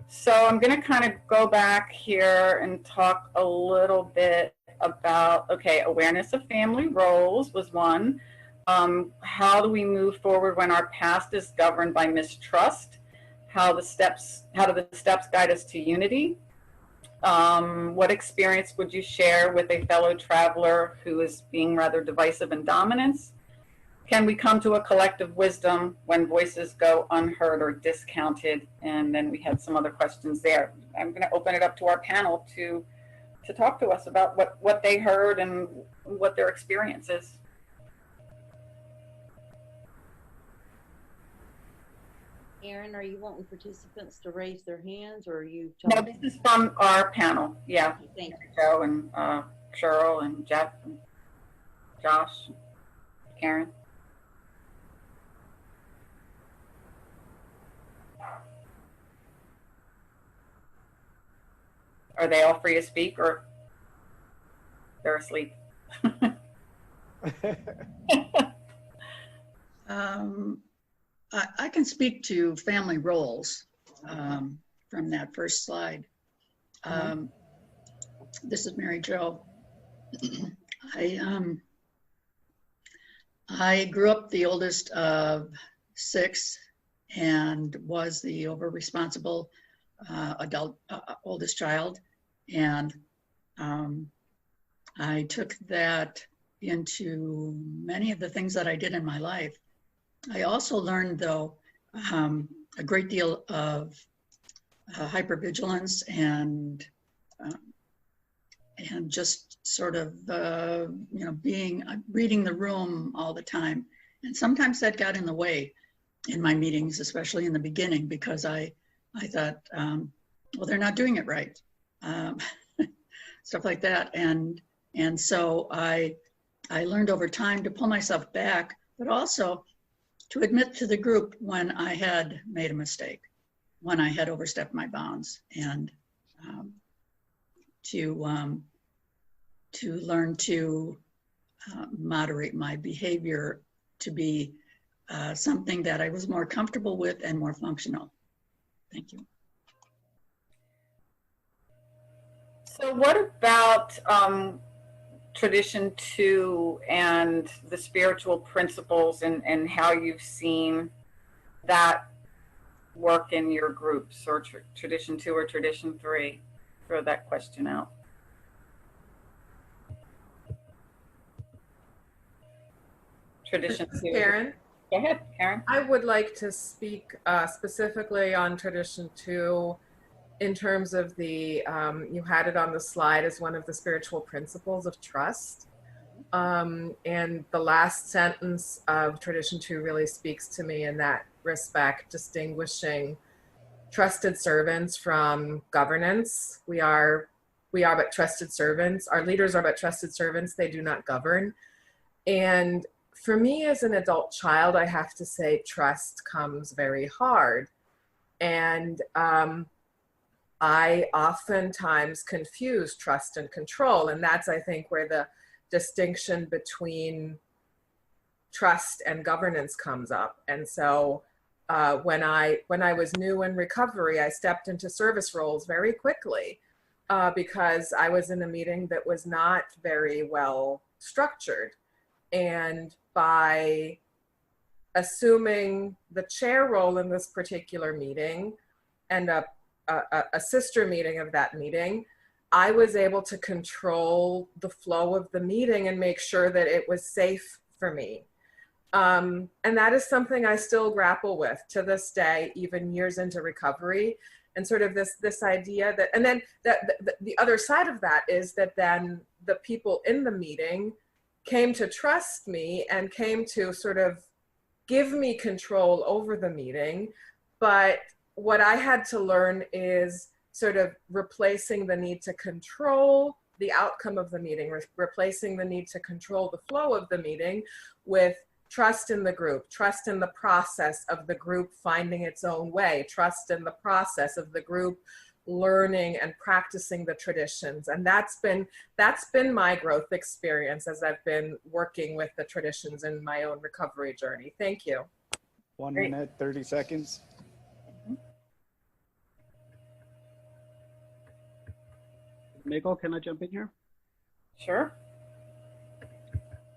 So I'm going to kind of go back here and talk a little bit about, okay, awareness of family roles was one. How do we move forward when our past is governed by mistrust? How do the steps guide us to unity? What experience would you share with a fellow traveler who is being rather divisive and dominance? Can we come to a collective wisdom when voices go unheard or discounted? And then we had some other questions there. I'm going to open it up to our panel to to talk to us about what they heard and what their experience is. Aaron, are you wanting participants to raise their hands, or are you No, talking? this is from our panel. Yeah, Thank you. Joe and Cheryl and Jeff and Josh, Karen. Are they all free to speak, or they're asleep? I can speak to family roles from that first slide. This is Mary Jo. I grew up the oldest of 6 and was the over-responsible adult oldest child. And I took that into many of the things that I did in my life. I also learned, though, a great deal of hypervigilance and just sort of reading the room all the time. And sometimes that got in the way in my meetings, especially in the beginning, because I thought, well, they're not doing it right, stuff like that. And so I learned over time to pull myself back, but also to admit to the group when I had made a mistake, when I had overstepped my bounds, and to learn to moderate my behavior to be something that I was more comfortable with and more functional. Thank you. So what about tradition 2 and the spiritual principles, and how you've seen that work in your groups, or tradition 2 or tradition 3? Throw that question out. Tradition 2. Karen? Go ahead, Karen. I would like to speak specifically on tradition 2 in terms of the, you had it on the slide as one of the spiritual principles of trust. And the last sentence of tradition 2 really speaks to me in that respect, distinguishing trusted servants from governance. We are but trusted servants. Our leaders are but trusted servants. They do not govern. And for me as an adult child, I have to say trust comes very hard. And I oftentimes confuse trust and control. And that's, I think, where the distinction between trust and governance comes up. And so when I was new in recovery, I stepped into service roles very quickly because I was in a meeting that was not very well structured. And by assuming the chair role in this particular meeting and a sister meeting of that meeting, I was able to control the flow of the meeting and make sure that it was safe for me. And that is something I still grapple with to this day, even years into recovery. And sort of this idea that, and then the other side of that is that then the people in the meeting came to trust me and came to sort of give me control over the meeting. But what I had to learn is sort of replacing the need to control the outcome of the meeting, replacing the need to control the flow of the meeting with trust in the group, trust in the process of the group finding its own way, trust in the process of the group learning and practicing the traditions. And that's been my growth experience as I've been working with the traditions in my own recovery journey. Thank you. 1 minute, 30 seconds. Miguel, can I jump in here? Sure.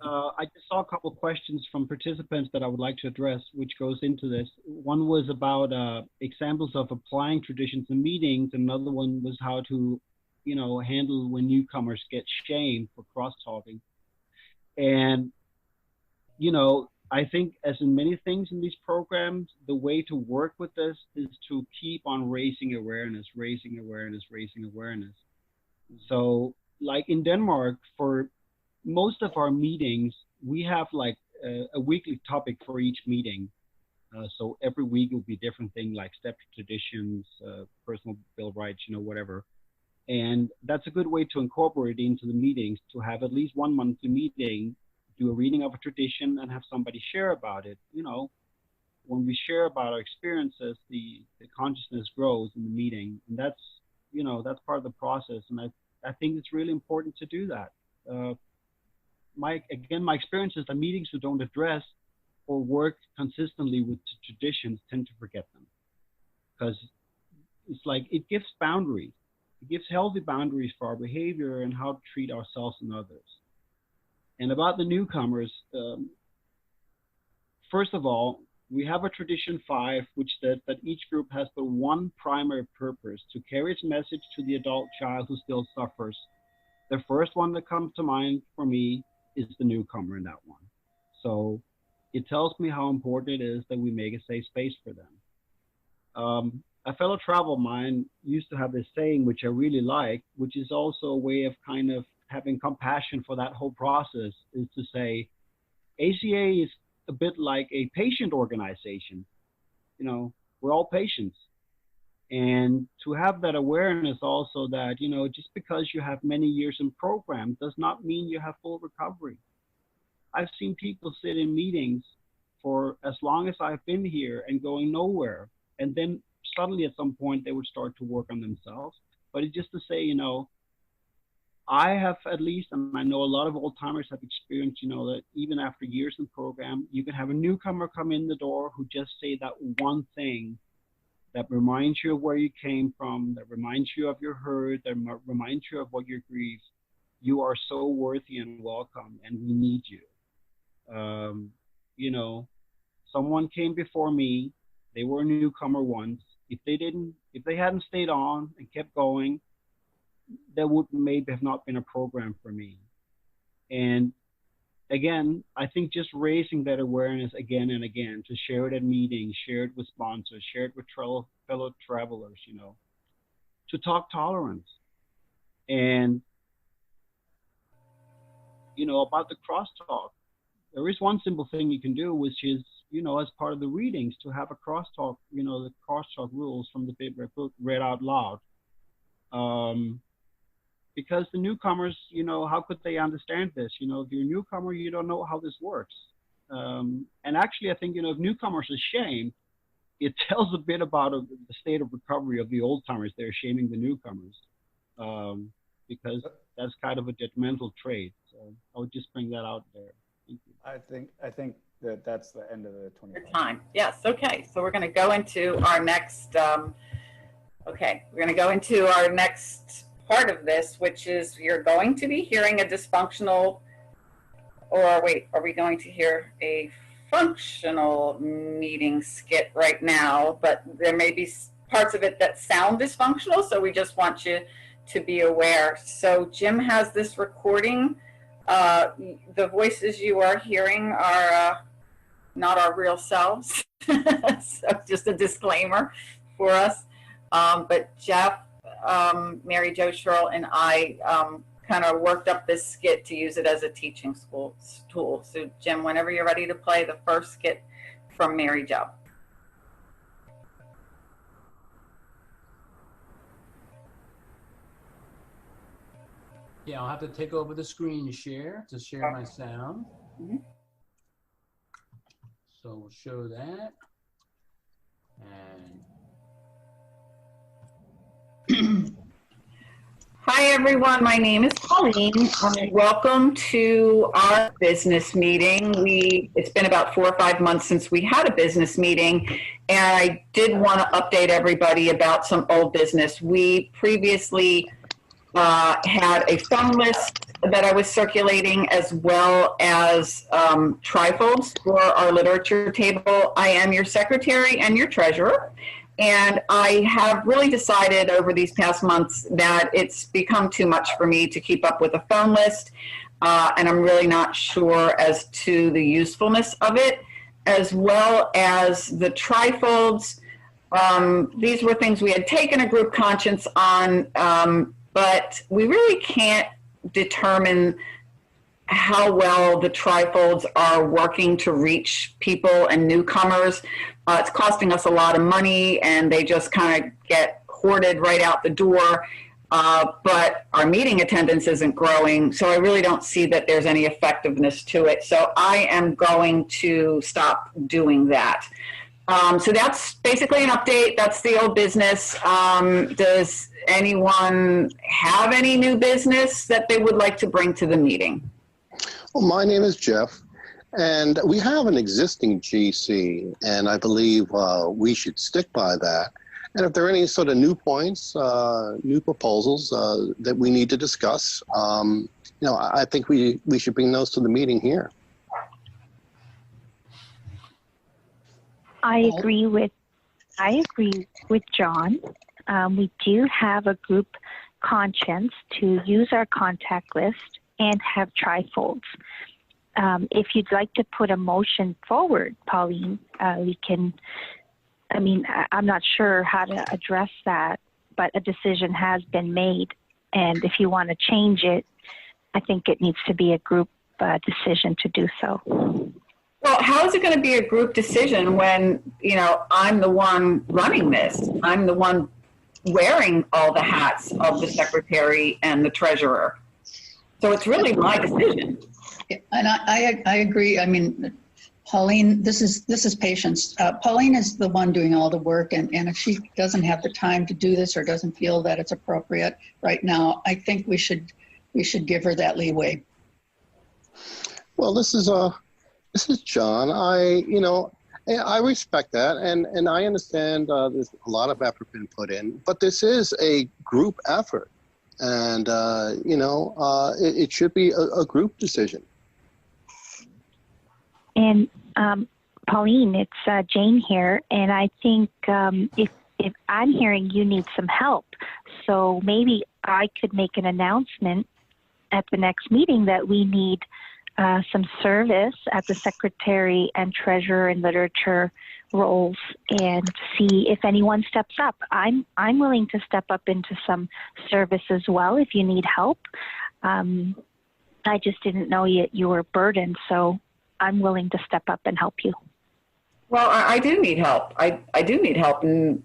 I just saw a couple of questions from participants that I would like to address, which goes into this. One was about examples of applying traditions in meetings. Another one was how to, handle when newcomers get shamed for cross-talking. And, I think as in many things in these programs, the way to work with this is to keep on raising awareness, raising awareness, raising awareness. So like in Denmark, for most of our meetings, we have like a weekly topic for each meeting. So every week it will be a different thing, like step traditions, personal bill of rights, whatever. And that's a good way to incorporate it into the meetings, to have at least one monthly meeting, do a reading of a tradition and have somebody share about it. When we share about our experiences, the consciousness grows in the meeting. And that's, that's part of the process. And I think it's really important to do that. My experience is that meetings who don't address or work consistently with traditions tend to forget them, because it's like it gives boundaries. It gives healthy boundaries for our behavior and how to treat ourselves and others. And about the newcomers, first of all, we have a tradition 5, which says that each group has the one primary purpose: to carry its message to the adult child who still suffers. The first one that comes to mind for me is the newcomer in that one. So it tells me how important it is that we make a safe space for them. A fellow travel of mine used to have this saying, which I really like, which is also a way of kind of having compassion for that whole process, is to say, ACA is a bit like a patient organization. We're all patients. And to have that awareness also that, just because you have many years in program does not mean you have full recovery. I've seen people sit in meetings for as long as I've been here and going nowhere. And then suddenly at some point they would start to work on themselves. But it's just to say, I have at least, and I know a lot of old timers have experienced, that even after years in program, you can have a newcomer come in the door who just say that one thing that reminds you of where you came from, that reminds you of your hurt, that reminds you of what you grieve. You are so worthy and welcome, and we need you. Someone came before me. They were a newcomer once. If they hadn't stayed on and kept going, there would maybe have not been a program for me. And again, I think just raising that awareness again and again, to share it at meetings, share it with sponsors, share it with fellow travelers, to talk tolerance. And, about the crosstalk, there is one simple thing you can do, which is, as part of the readings, to have a crosstalk, the crosstalk rules from the book read out loud. Because the newcomers, how could they understand this? If you're a newcomer, you don't know how this works. And actually, I think, if newcomers are shamed, it tells a bit about the state of recovery of the old timers. They're shaming the newcomers, because that's kind of a detrimental trait. So I would just bring that out there. Thank you. I think that's the end of the 20 time. Yes. Okay. So we're going to go into our next. We're going to go into our next part of this, which is you're going to be hearing a dysfunctional, or wait, are we going to hear a functional meeting skit right now? But there may be parts of it that sound dysfunctional, so we just want you to be aware. So Jim has this recording. The voices you are hearing are not our real selves. So just a disclaimer for us. But Jeff, Mary Jo Sherrill, and I kind of worked up this skit to use it as a teaching tool. So Jim, whenever you're ready to play the first skit from Mary Jo. Yeah, I'll have to take over the screen share to share my sound. Mm-hmm. So we'll show that. And hi everyone, my name is Pauline. Welcome to our business meeting. It's been about 4 or 5 months since we had a business meeting, and I did want to update everybody about some old business. We previously had a phone list that I was circulating, as well as trifolds for our literature table. I am your secretary and your treasurer. And I have really decided over these past months that it's become too much for me to keep up with a phone list. And I'm really not sure as to the usefulness of it, as well as the trifolds. These were things we had taken a group conscience on. but we really can't determine how well the trifolds are working to reach people and newcomers. It's costing us a lot of money, and they just kind of get hoarded right out the door. But our meeting attendance isn't growing, so I really don't see that there's any effectiveness to it. So I am going to stop doing that. So that's basically an update. That's the old business. Does anyone have any new business that they would like to bring to the meeting? Well, my name is Jeff, and we have an existing GC, and I believe we should stick by that. And if there are any sort of new points, new proposals that we need to discuss, I think we should bring those to the meeting here. I agree with John. We do have a group conscience to use our contact list and have trifolds. If you'd like to put a motion forward, Pauline, we can. I mean, I'm not sure how to address that, but a decision has been made. And if you want to change it, I think it needs to be a group decision to do so. Well, how is it going to be a group decision when, I'm the one running this? I'm the one wearing all the hats of the secretary and the treasurer. So it's really my decision. And I agree. I mean, Pauline, this is Patience. Pauline is the one doing all the work, and if she doesn't have the time to do this or doesn't feel that it's appropriate right now, I think we should give her that leeway. Well, this is John. I respect that, and I understand there's a lot of effort been put in, but this is a group effort, and it should be a group decision. And Pauline, it's Jane here, and I think if I'm hearing you need some help, so maybe I could make an announcement at the next meeting that we need some service at the secretary and treasurer and literature roles, and see if anyone steps up. I'm willing to step up into some service as well if you need help. I just didn't know you were burdened, so I'm willing to step up and help you. Well, I do need help. I do need help, and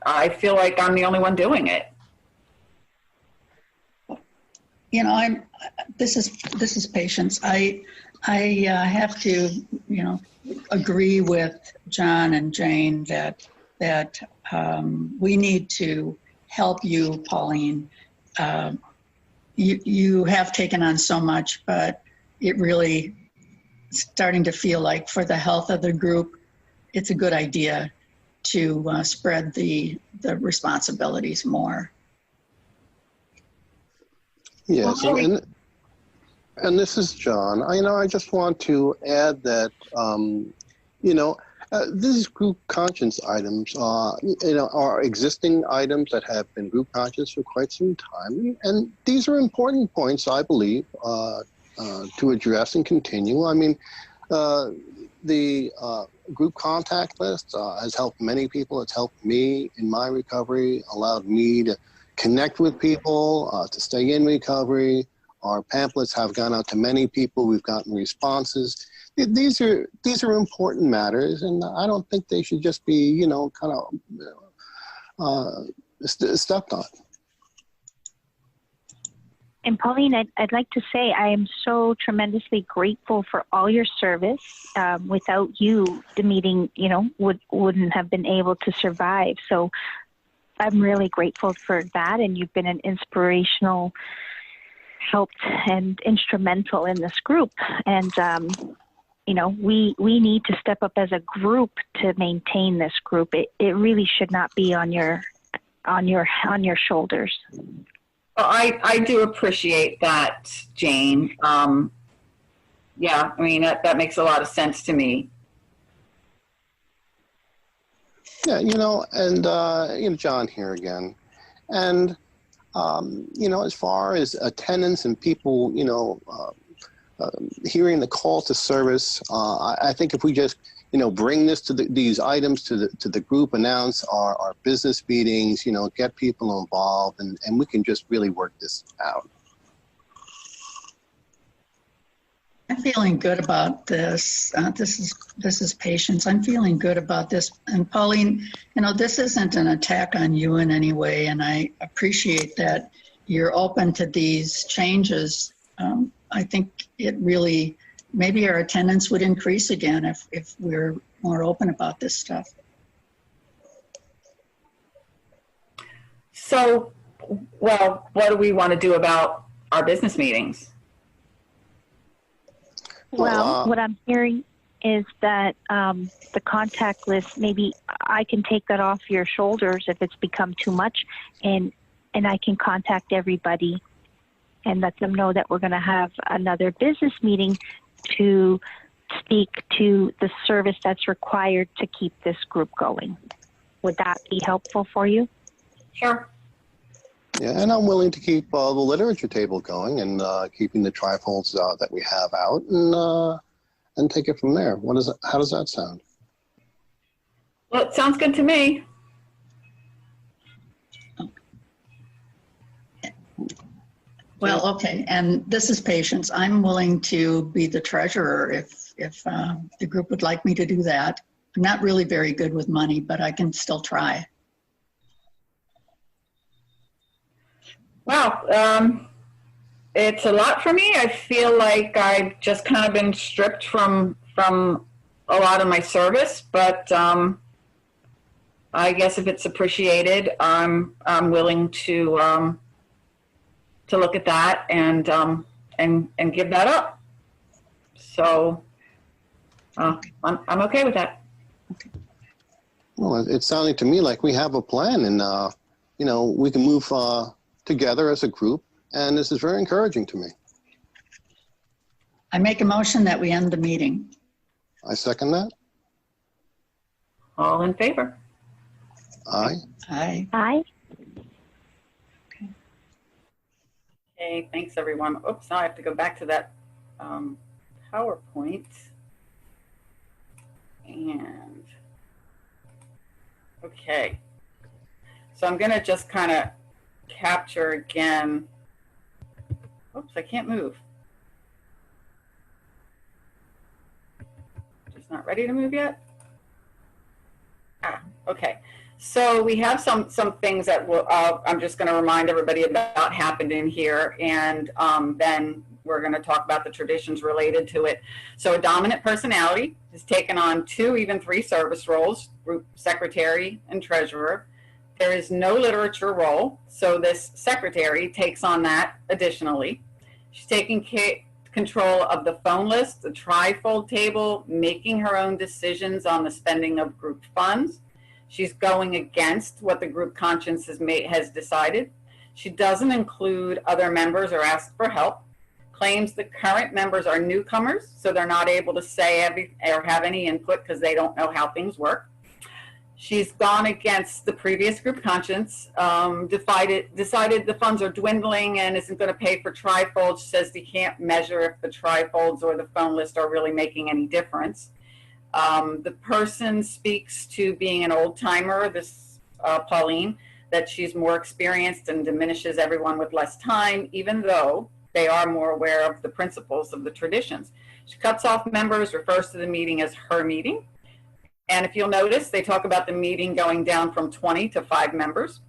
I feel like I'm the only one doing it. This is Patience. I have to, agree with John and Jane that we need to help you, Pauline. You have taken on so much, but it really starting to feel like for the health of the group, it's a good idea to spread the responsibilities more. Yes, and this is John. I just want to add that, these group conscience items, are existing items that have been group conscience for quite some time. And these are important points, I believe, to address and continue. I mean, the group contact list has helped many people. It's helped me in my recovery, allowed me to connect with people, to stay in recovery. Our pamphlets have gone out to many people. We've gotten responses. These are important matters, and I don't think they should just be, stepped on. And Pauline, I'd like to say I am so tremendously grateful for all your service. Without you, the meeting, wouldn't have been able to survive. So I'm really grateful for that, and you've been an inspirational help and instrumental in this group. And we need to step up as a group to maintain this group. It really should not be on your shoulders. Well, I do appreciate that, Jane. Yeah, I mean, that makes a lot of sense to me. Yeah, and John here again. And, as far as attendance and people, hearing the call to service, I think if we just, bring this to these items to the group, announce our business meetings, get people involved, and we can just really work this out. I'm feeling good about this. This is patience. I'm feeling good about this. And Pauline, this isn't an attack on you in any way, and I appreciate that you're open to these changes. I think it really, maybe our attendance would increase again if we're more open about this stuff. So, well, what do we want to do about our business meetings? Well, what I'm hearing is that the contact list, maybe I can take that off your shoulders if it's become too much, and I can contact everybody and let them know that we're going to have another business meeting to speak to the service that's required to keep this group going. Would that be helpful for you? Sure. Yeah, and I'm willing to keep the literature table going and keeping the trifolds that we have out, and take it from there. How does that sound? Well, it sounds good to me. Well, okay, and this is patience. I'm willing to be the treasurer if the group would like me to do that. I'm not really very good with money, but I can still try. Wow, it's a lot for me. I feel like I've just kind of been stripped from a lot of my service, but I guess if it's appreciated, I'm willing to look at that and give that up. So I'm okay with that. Well, it's sounding to me like we have a plan, and we can move together as a group, and this is very encouraging to me. I make a motion that we end the meeting. I second that. All in favor? Aye. Aye. Aye. Okay, thanks everyone. Oops, now I have to go back to that PowerPoint. And, okay. So I'm gonna just kind of capture again. Oops, I can't move. Just not ready to move yet? Okay. So we have some things that I'm just going to remind everybody about happened in here, and then we're going to talk about the traditions related to it. So a dominant personality has taken on 2, even 3 service roles, group secretary and treasurer. There is no literature role, so this secretary takes on that additionally. She's taking control of the phone list, the trifold table, making her own decisions on the spending of group funds. She's going against what the group conscience has decided. She doesn't include other members or ask for help. Claims the current members are newcomers, so they're not able to say or have any input because they don't know how things work. She's gone against the previous group conscience, decided the funds are dwindling and isn't going to pay for trifolds. She says you can't measure if the trifolds or the phone list are really making any difference. The person speaks to being an old timer, this Pauline, that she's more experienced and diminishes everyone with less time, even though they are more aware of the principles of the traditions. She cuts off members, refers to the meeting as her meeting. And if you'll notice, they talk about the meeting going down from 20 to 5 members.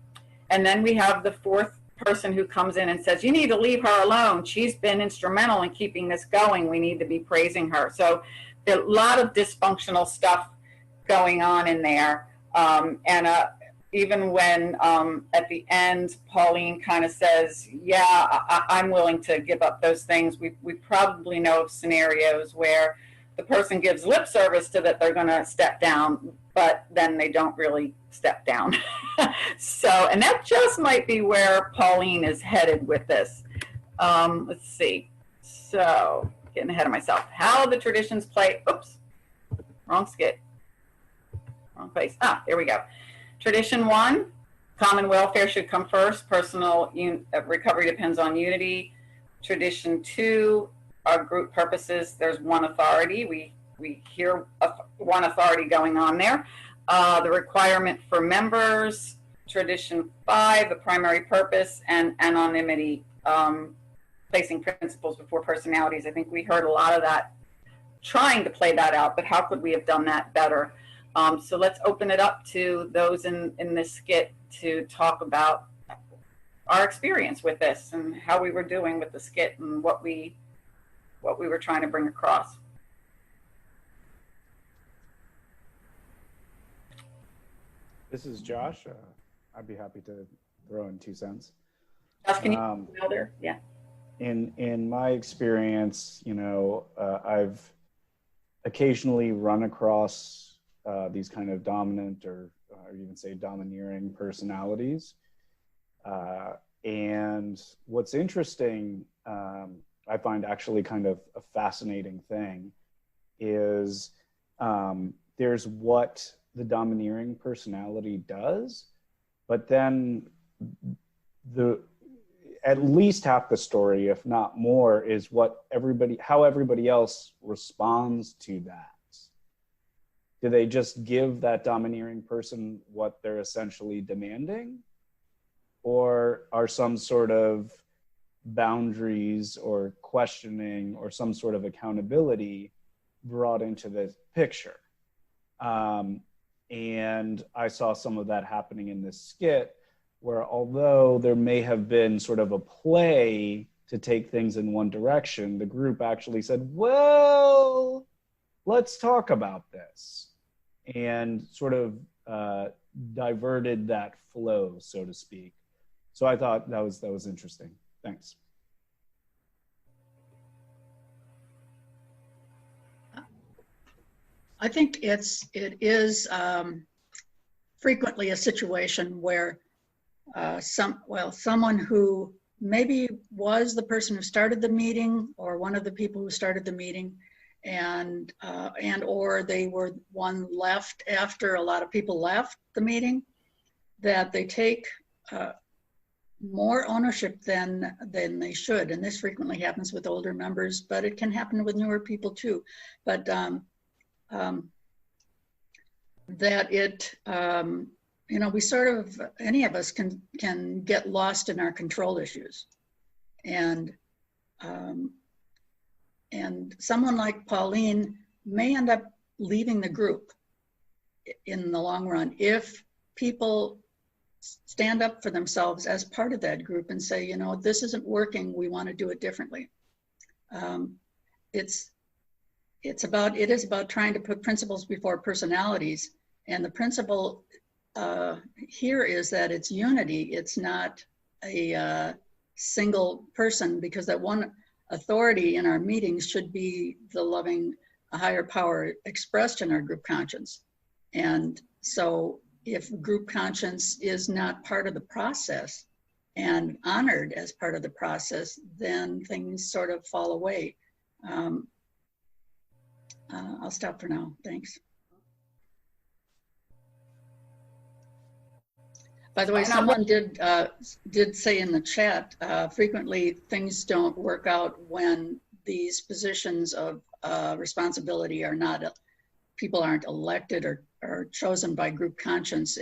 And then we have the 4th person who comes in and says, you need to leave her alone. She's been instrumental in keeping this going. We need to be praising her. So a lot of dysfunctional stuff going on in there. Even when at the end, Pauline kind of says, yeah, I'm willing to give up those things. We probably know of scenarios where the person gives lip service to that they're going to step down, but then they don't really step down. And that just might be where Pauline is headed with this. Let's see. So, getting ahead of myself. How the traditions play. Oops, wrong skit. Wrong place. Here we go. Tradition 1, common welfare should come first. Personal recovery depends on unity. Tradition 2, our group purposes, there's one authority. we hear one authority going on there. The requirement for members, tradition 5, the primary purpose, and anonymity, placing principles before personalities. I think we heard a lot of that, trying to play that out, but how could we have done that better? So let's open it up to those in this skit to talk about our experience with this and how we were doing with the skit and what we were trying to bring across. This is Josh. I'd be happy to throw in 2 cents. Josh, can you go there? Yeah. In my experience, you know, I've occasionally run across these kind of dominant or even say domineering personalities. And what's interesting, I find actually kind of a fascinating thing, is there's what the domineering personality does, but then at least half the story, if not more, is how everybody else responds to that. Do they just give that domineering person what they're essentially demanding? Or are some sort of boundaries or questioning or some sort of accountability brought into the picture? And I saw some of that happening in this skit, where although there may have been sort of a play to take things in one direction, the group actually said, well, let's talk about this, and sort of diverted that flow, so to speak. So I thought that was interesting. Thanks. I think it is frequently a situation where someone who maybe was the person who started the meeting, or one of the people who started the meeting, and or they were one left after a lot of people left the meeting, that they take more ownership than they should. And this frequently happens with older members, but it can happen with newer people too. But that it, you know, we sort of, any of us can get lost in our control issues. And someone like Pauline may end up leaving the group in the long run if people stand up for themselves as part of that group and say, you know, this isn't working, we want to do it differently. It is about trying to put principles before personalities. And the principle here is that it's unity. It's not a single person, because that one authority in our meetings should be the loving, a higher power expressed in our group conscience. And so if group conscience is not part of the process and honored as part of the process, then things sort of fall away. I'll stop for now. Thanks. By the way, someone did say in the chat, frequently things don't work out when these positions of responsibility are not, people aren't elected or chosen by group conscience.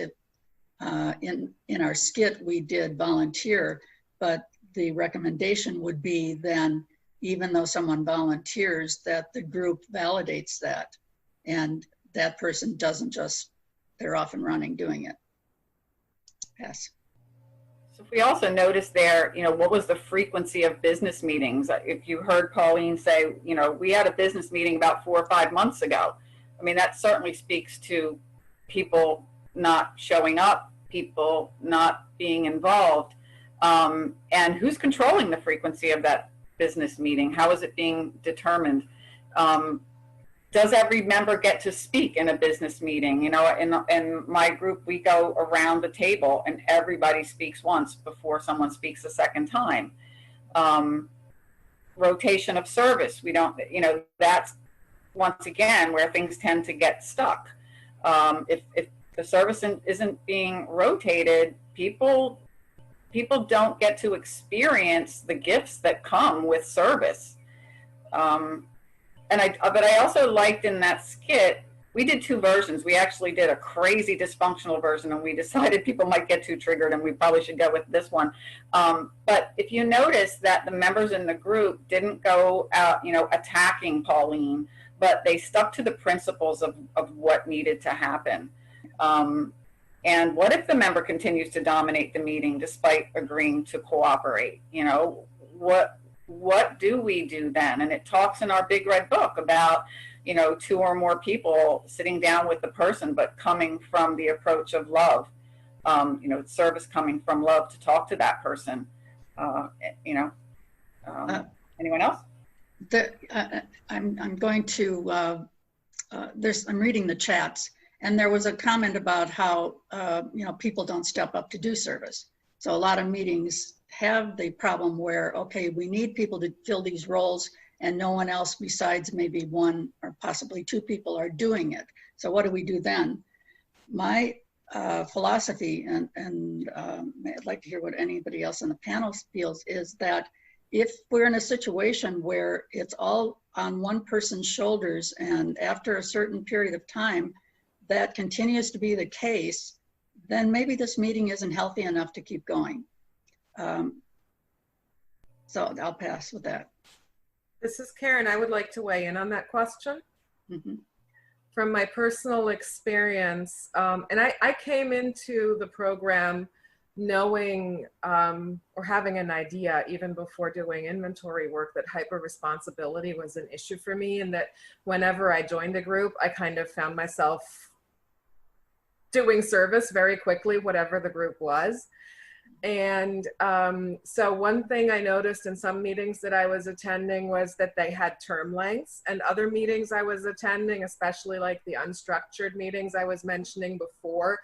In our skit, we did volunteer, but the recommendation would be then, even though someone volunteers, that the group validates that, and that person doesn't just, they're off and running doing it. Yes. So we also noticed there, you know, what was the frequency of business meetings? If you heard Pauline say, you know, we had a business meeting about 4 or 5 months ago. I mean, that certainly speaks to people not showing up, people not being involved. And who's controlling the frequency of that business meeting? How is it being determined? Does every member get to speak in a business meeting? You know, in my group, we go around the table and everybody speaks once before someone speaks a second time. Rotation of service, we don't, you know, that's once again where things tend to get stuck. If the service isn't being rotated, people don't get to experience the gifts that come with service. but I also liked in that skit, we did two versions. We actually did a crazy dysfunctional version, and we decided people might get too triggered and we probably should go with this one. But if you notice that the members in the group didn't go out, attacking Pauline, but they stuck to the principles of what needed to happen. And what if the member continues to dominate the meeting despite agreeing to cooperate? What do we do then? And it talks in our big red book about, two or more people sitting down with the person, but coming from the approach of love, service coming from love to talk to that person. Anyone else? I'm going to, I'm reading the chats, and there was a comment about how, people don't step up to do service. So a lot of meetings have the problem where, okay, we need people to fill these roles and no one else besides maybe one or possibly two people are doing it. So what do we do then? My philosophy, and I'd like to hear what anybody else on the panel feels, is that if we're in a situation where it's all on one person's shoulders and after a certain period of time, that continues to be the case, then maybe this meeting isn't healthy enough to keep going. So I'll pass with that. This is Karen. I would like to weigh in on that question. Mm-hmm. From my personal experience, and I came into the program knowing or having an idea even before doing inventory work that hyper responsibility was an issue for me, and that whenever I joined a group, I kind of found myself doing service very quickly, whatever the group was. And so one thing I noticed in some meetings that I was attending was that they had term lengths, and other meetings I was attending, especially like the unstructured meetings I was mentioning before,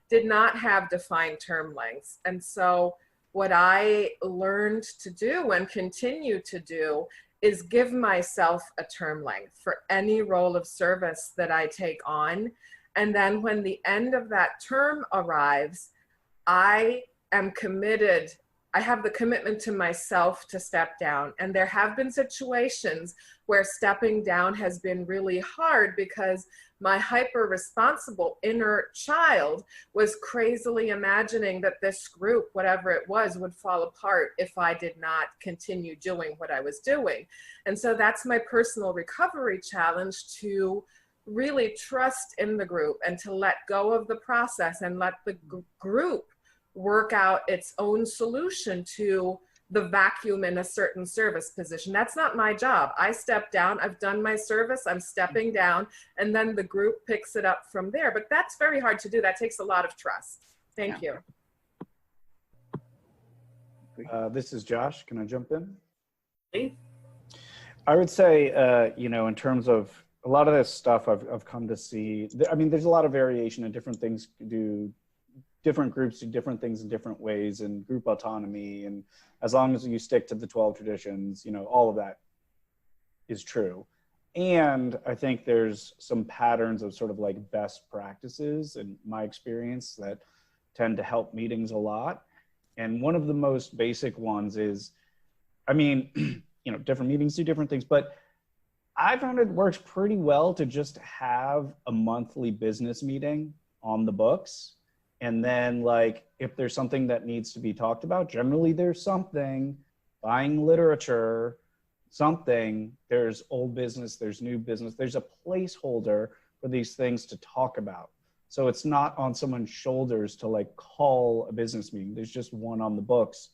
did not have defined term lengths. And so what I learned to do and continue to do is give myself a term length for any role of service that I take on. And then when the end of that term arrives, I am committed. I have the commitment to myself to step down. And there have been situations where stepping down has been really hard because my hyper responsible inner child was crazily imagining that this group, whatever it was, would fall apart if I did not continue doing what I was doing. And so that's my personal recovery challenge, to really trust in the group and to let go of the process and let the group work out its own solution to the vacuum in a certain service position. That's not my job. I step down, I've done my service, I'm stepping down, and then the group picks it up from there. But that's very hard to do. That takes a lot of trust. Thank you. This is Josh. Can I jump in? Please. I would say, in terms of a lot of this stuff I've come to see, I mean, there's a lot of variation and different things do. Different groups do different things in different ways, and group autonomy, and as long as you stick to the 12 traditions, all of that is true. And I think there's some patterns of sort of like best practices in my experience that tend to help meetings a lot. And one of the most basic ones is, I mean, different meetings do different things, but I found it works pretty well to just have a monthly business meeting on the books. And then if there's something that needs to be talked about, generally there's something, buying literature, something, there's old business, there's new business, there's a placeholder for these things to talk about. So it's not on someone's shoulders to call a business meeting. There's just one on the books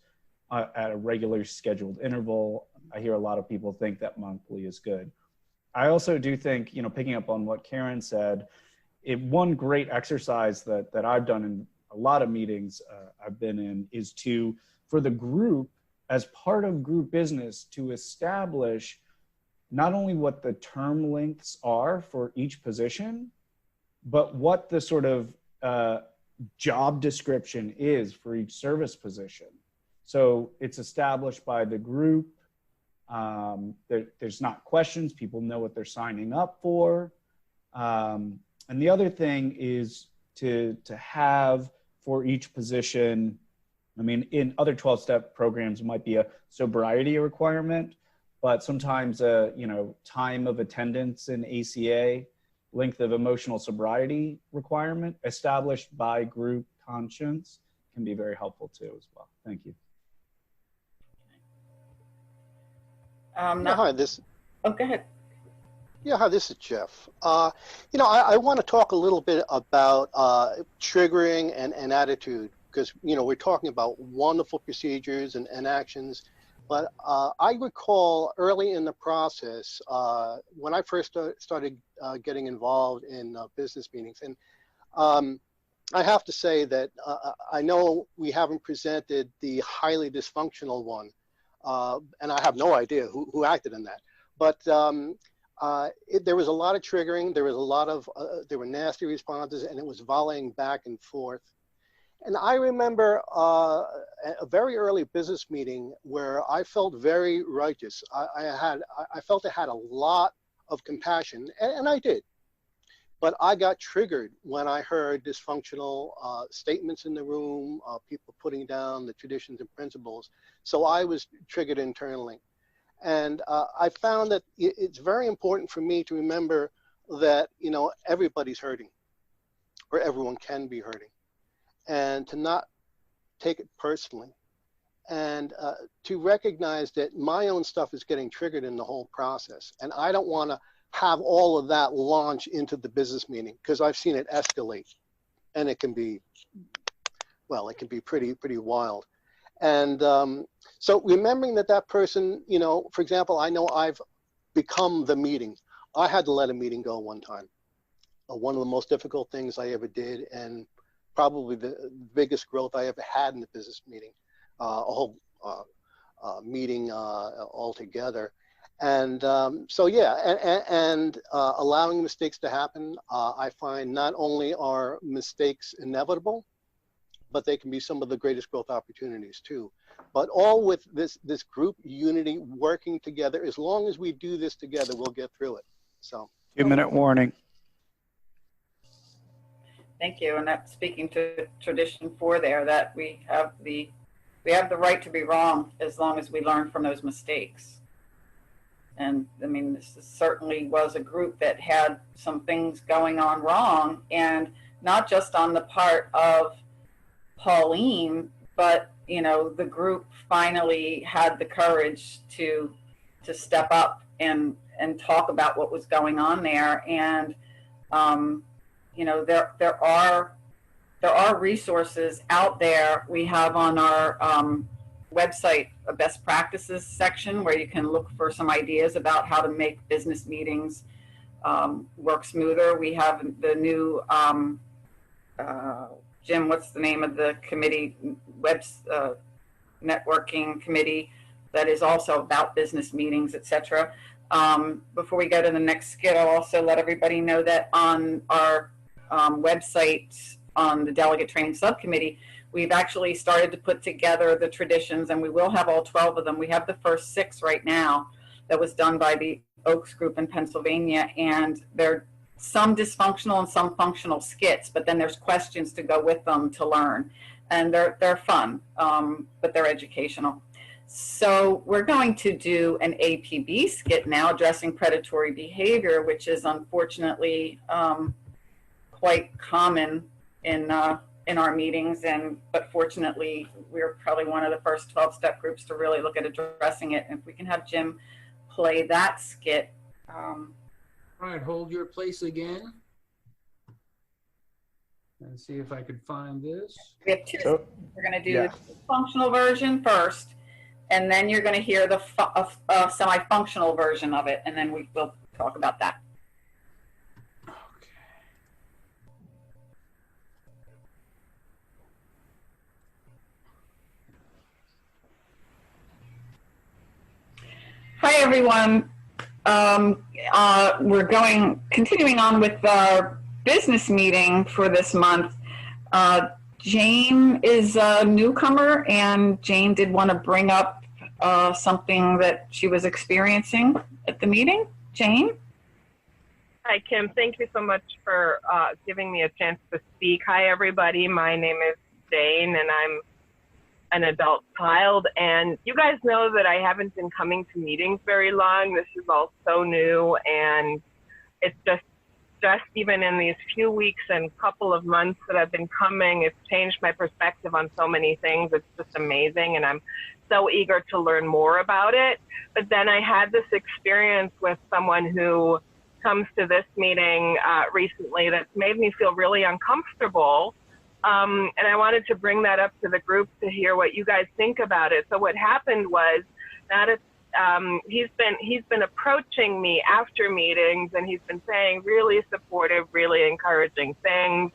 at a regular scheduled interval. I hear a lot of people think that monthly is good. I also do think, picking up on what Karen said, one great exercise that I've done in a lot of meetings I've been in is for the group, as part of group business, to establish not only what the term lengths are for each position, but what the sort of job description is for each service position. So it's established by the group. There's not questions. People know what they're signing up for. And the other thing is to have for each position, I mean, in other 12-step programs, it might be a sobriety requirement. but sometimes time of attendance in ACA, length of emotional sobriety requirement established by group conscience can be very helpful too as well. Thank you. Hi, Oh, go ahead. Yeah, hi, this is Jeff. I want to talk a little bit about triggering and attitude, because, we're talking about wonderful procedures and actions. But I recall early in the process, when I first started getting involved in business meetings, and I have to say that I know we haven't presented the highly dysfunctional one, and I have no idea who acted in that. But there was a lot of triggering. There was a lot of there were nasty responses, and it was volleying back and forth. And I remember a very early business meeting where I felt very righteous. I felt I had a lot of compassion, and I did. But I got triggered when I heard dysfunctional statements in the room, people putting down the traditions and principles. So I was triggered internally. And I found that it's very important for me to remember that, everybody's hurting, or everyone can be hurting, and to not take it personally, and to recognize that my own stuff is getting triggered in the whole process. And I don't want to have all of that launch into the business meeting, because I've seen it escalate, and it can be, well, it can be pretty wild. And so remembering that person, for example, I know I've become the meeting. I had to let a meeting go one time. One of the most difficult things I ever did, and probably the biggest growth I ever had in the business meeting, a whole meeting altogether. And so, yeah, and allowing mistakes to happen, I find not only are mistakes inevitable, but they can be some of the greatest growth opportunities too. But all with this group unity, working together. As long as we do this together, we'll get through it. So 2-minute warning. Thank you. And that's speaking to tradition 4 there, that we have the right to be wrong as long as we learn from those mistakes. And I mean, this certainly was a group that had some things going on wrong, and not just on the part of Pauline, but the group finally had the courage to step up and talk about what was going on there. And there are resources out there. We have on our website a best practices section where you can look for some ideas about how to make business meetings work smoother. We have the new Jim, what's the name of the committee, networking committee that is also about business meetings, etc. Before we go to the next skit, I'll also let everybody know that on our website on the delegate training subcommittee, we've actually started to put together the traditions, and we will have all 12 of them. We have the first 6 right now that was done by the Oaks group in Pennsylvania, and they're some dysfunctional and some functional skits, but then there's questions to go with them to learn. And they're fun, but they're educational. So we're going to do an APB skit now addressing predatory behavior, which is unfortunately quite common in our meetings, but fortunately we're probably one of the first 12-step groups to really look at addressing it. And if we can have Jim play that skit. All right, hold your place again. And see if I could find this. We have 2. We're going to do the functional version first, and then you're going to hear the semi-functional version of it, and then we'll talk about that. Hi, everyone. We're continuing on with our business meeting for this month. Jane is a newcomer, and Jane did want to bring up something that she was experiencing at the meeting. Jane? Hi, Kim. Thank you so much for giving me a chance to speak. Hi, everybody. My name is Jane, and an adult child. And you guys know that I haven't been coming to meetings very long. This is all so new, and it's just even in these few weeks and couple of months that I've been coming, it's changed my perspective on so many things. It's just amazing, and I'm so eager to learn more about it. But then I had this experience with someone who comes to this meeting recently that's made me feel really uncomfortable. And I wanted to bring that up to the group to hear what you guys think about it. So what happened was that he's been approaching me after meetings, and he's been saying really supportive, really encouraging things.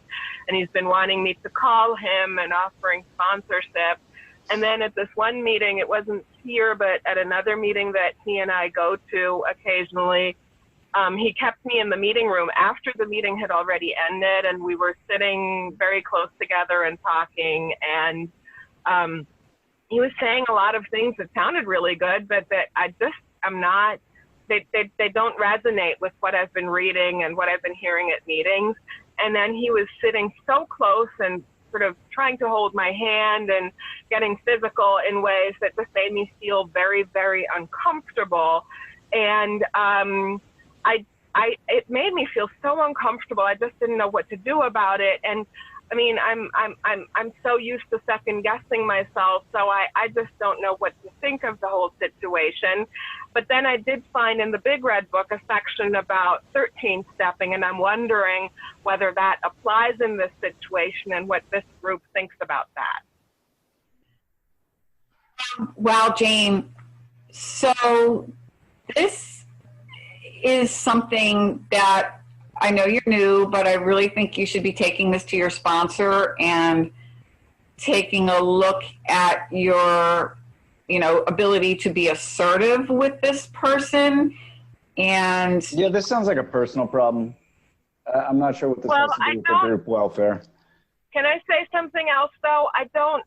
And he's been wanting me to call him and offering sponsorship. And then at this one meeting, it wasn't here, but at another meeting that he and I go to occasionally, he kept me in the meeting room after the meeting had already ended, and we were sitting very close together and talking. And he was saying a lot of things that sounded really good, but that I just am not, they don't resonate with what I've been reading and what I've been hearing at meetings. And then he was sitting so close and sort of trying to hold my hand and getting physical in ways that just made me feel very, very uncomfortable. And it made me feel so uncomfortable. I just didn't know what to do about it. And I mean, I'm so used to second guessing myself, so I just don't know what to think of the whole situation. But then I did find in the Big Red Book a section about 13 stepping, and I'm wondering whether that applies in this situation and what this group thinks about that. Wow, Jane. So this is something that I know you're new, but I really think you should be taking this to your sponsor and taking a look at your, ability to be assertive with this person. And yeah, this sounds like a personal problem. I'm not sure what this has to do with the group welfare. Can I say something else though? I don't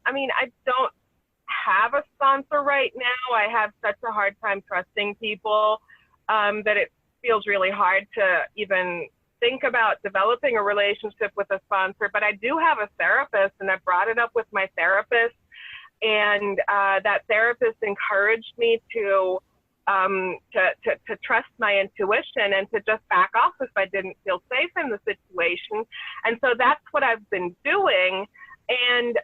have a sponsor right now. I have such a hard time trusting people that it feels really hard to even think about developing a relationship with a sponsor. But I do have a therapist, and I brought it up with my therapist, and that therapist encouraged me to trust my intuition and to just back off if I didn't feel safe in the situation. And so that's what I've been doing. And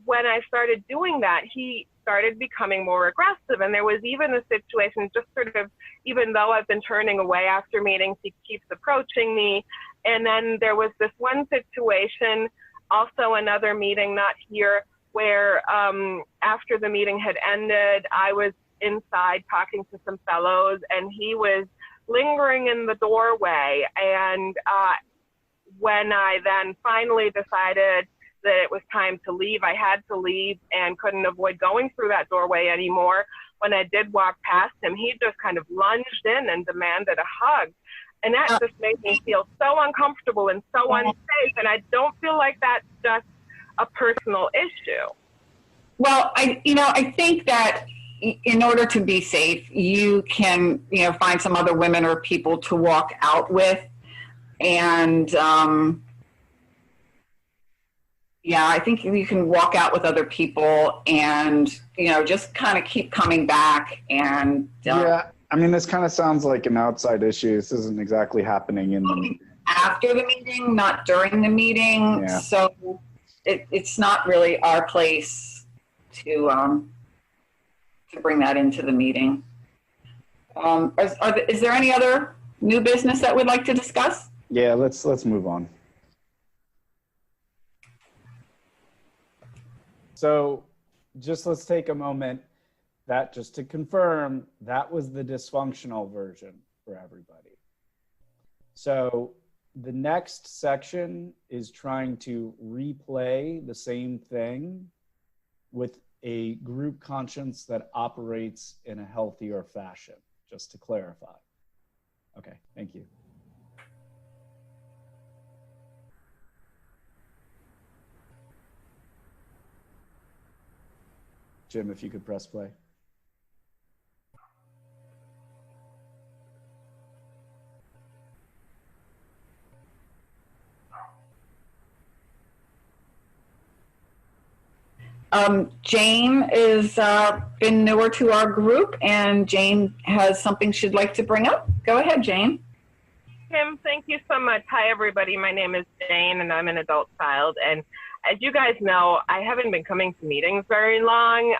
when I started doing that, he started becoming more aggressive. And there was even a situation, just sort of, even though I've been turning away after meetings, he keeps approaching me. And then there was this one situation, also another meeting, not here, where after the meeting had ended, I was inside talking to some fellows, and he was lingering in the doorway. And when I then finally decided that it was time to leave, I had to leave and couldn't avoid going through that doorway anymore. When I did walk past him, he just kind of lunged in and demanded a hug. And that just made me feel so uncomfortable and so unsafe. And I don't feel like that's just a personal issue. Well, I think that in order to be safe, you can, find some other women or people to walk out with. And I think you can walk out with other people and, just kind of keep coming back. And this kind of sounds like an outside issue. This isn't exactly happening in the meeting. After the meeting, not during the meeting. Yeah. So it's not really our place to bring that into the meeting. Is there any other new business that we'd like to discuss? Yeah, let's move on. So let's take a moment just to confirm that was the dysfunctional version for everybody. So the next section is trying to replay the same thing with a group conscience that operates in a healthier fashion, just to clarify. Okay, thank you. Jim, if you could press play. Jane is been newer to our group, and Jane has something she'd like to bring up. Go ahead, Jane. Kim, thank you so much. Hi, everybody. My name is Jane, and I'm an adult child. And as you guys know, I haven't been coming to meetings very long.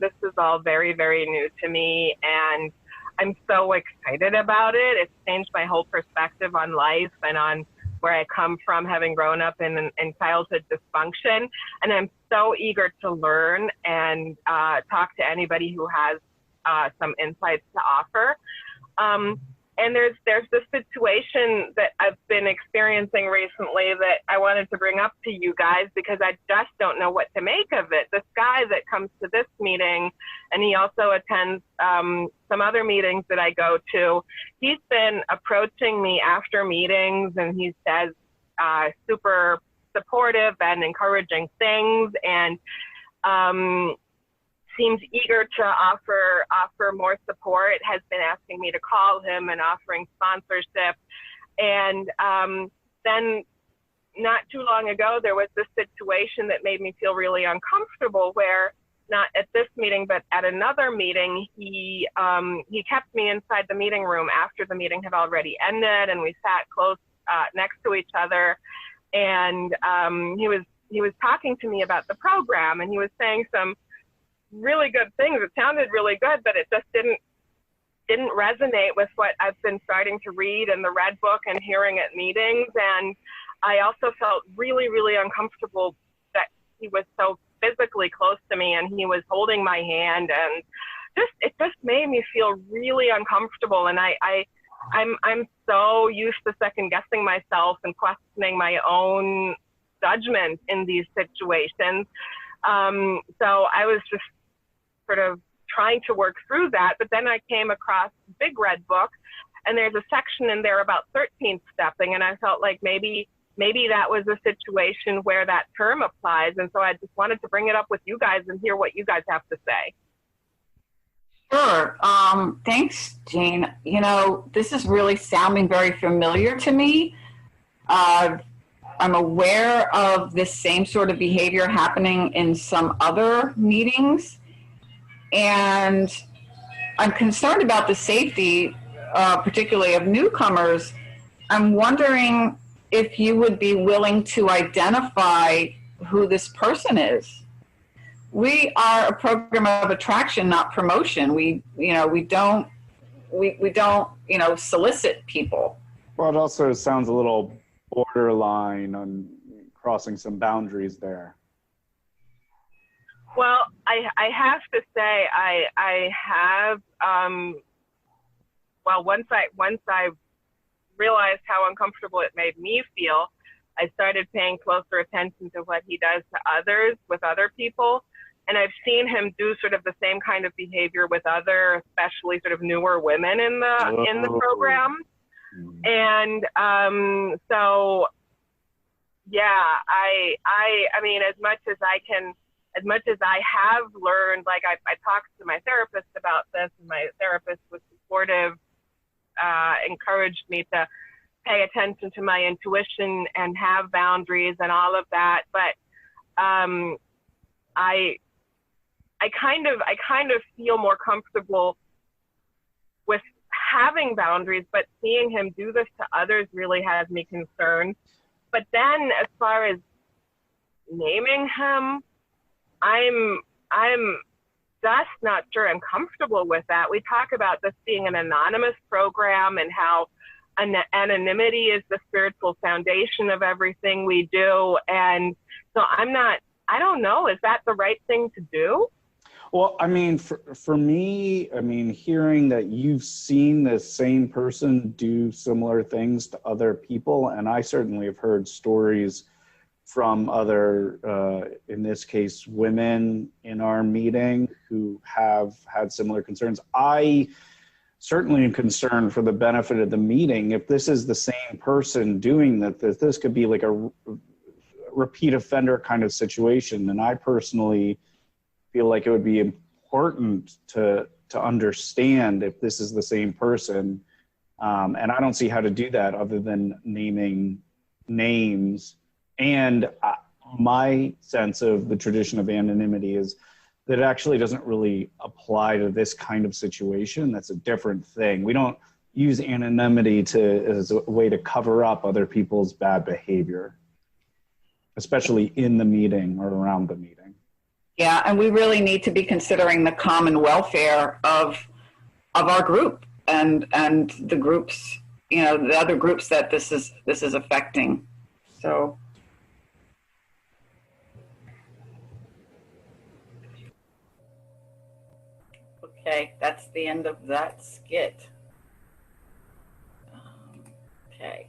This is all very, very new to me, and I'm so excited about it. It's changed my whole perspective on life and on where I come from, having grown up in childhood dysfunction. And I'm so eager to learn and talk to anybody who has some insights to offer. And there's this situation that I've been experiencing recently that I wanted to bring up to you guys because I just don't know what to make of it. This guy that comes to this meeting, and he also attends some other meetings that I go to, he's been approaching me after meetings, and he says super supportive and encouraging things, and seems eager to offer more support, has been asking me to call him and offering sponsorship. And then not too long ago, there was this situation that made me feel really uncomfortable where, not at this meeting, but at another meeting, he kept me inside the meeting room after the meeting had already ended, and we sat close next to each other. And he was talking to me about the program, and he was saying some really good things. It sounded really good, but it just didn't resonate with what I've been starting to read in the Red Book and hearing at meetings. And I also felt really, really uncomfortable that he was so physically close to me and he was holding my hand, and it just made me feel really uncomfortable. And I'm so used to second guessing myself and questioning my own judgment in these situations. So I was just sort of trying to work through that, but then I came across the Big Red Book, and there's a section in there about 13th stepping, and I felt like maybe that was a situation where that term applies, and so I just wanted to bring it up with you guys and hear what you guys have to say. Sure. Thanks, Jane. You know, this is really sounding very familiar to me. I'm aware of this same sort of behavior happening in some other meetings, and I'm concerned about the safety, particularly of newcomers. I'm wondering if you would be willing to identify who this person is. We are a program of attraction, not promotion. We don't solicit people. Well, it also sounds a little borderline on crossing some boundaries there. Well, I have to say I have once I realized how uncomfortable it made me feel, I started paying closer attention to what he does to others with other people. And I've seen him do sort of the same kind of behavior with other, especially sort of newer women in the program. And so, yeah, I mean, as much as I have learned, like I talked to my therapist about this, and my therapist was supportive, encouraged me to pay attention to my intuition and have boundaries and all of that. But I kind of feel more comfortable with having boundaries, but seeing him do this to others really has me concerned. But then as far as naming him, I'm just not sure I'm comfortable with that. We talk about this being an anonymous program and how anonymity is the spiritual foundation of everything we do. And so I don't know, is that the right thing to do? Well, I mean, for me, I mean, hearing that you've seen this same person do similar things to other people, and I certainly have heard stories from other, in this case, women in our meeting who have had similar concerns. I certainly am concerned for the benefit of the meeting. If this is the same person doing that, this could be like a repeat offender kind of situation. And I personally feel like it would be important to understand if this is the same person. And I don't see how to do that other than naming names. And my sense of the tradition of anonymity is that it actually doesn't really apply to this kind of situation. That's a different thing. We don't use anonymity as a way to cover up other people's bad behavior, especially in the meeting or around the meeting. Yeah, and we really need to be considering the common welfare of our group and the groups, you know, the other groups that this is affecting. So. Okay, that's the end of that skit. Okay,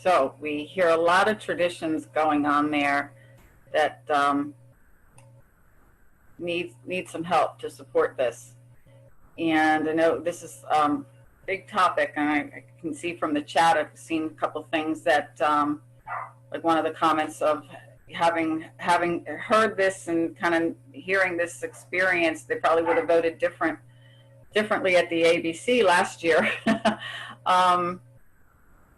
so we hear a lot of traditions going on there that need some help to support this. And I know this is a big topic, and I can see from the chat, I've seen a couple things that, like one of the comments of having heard this and kind of hearing this experience, they probably would have voted differently at the ABC last year.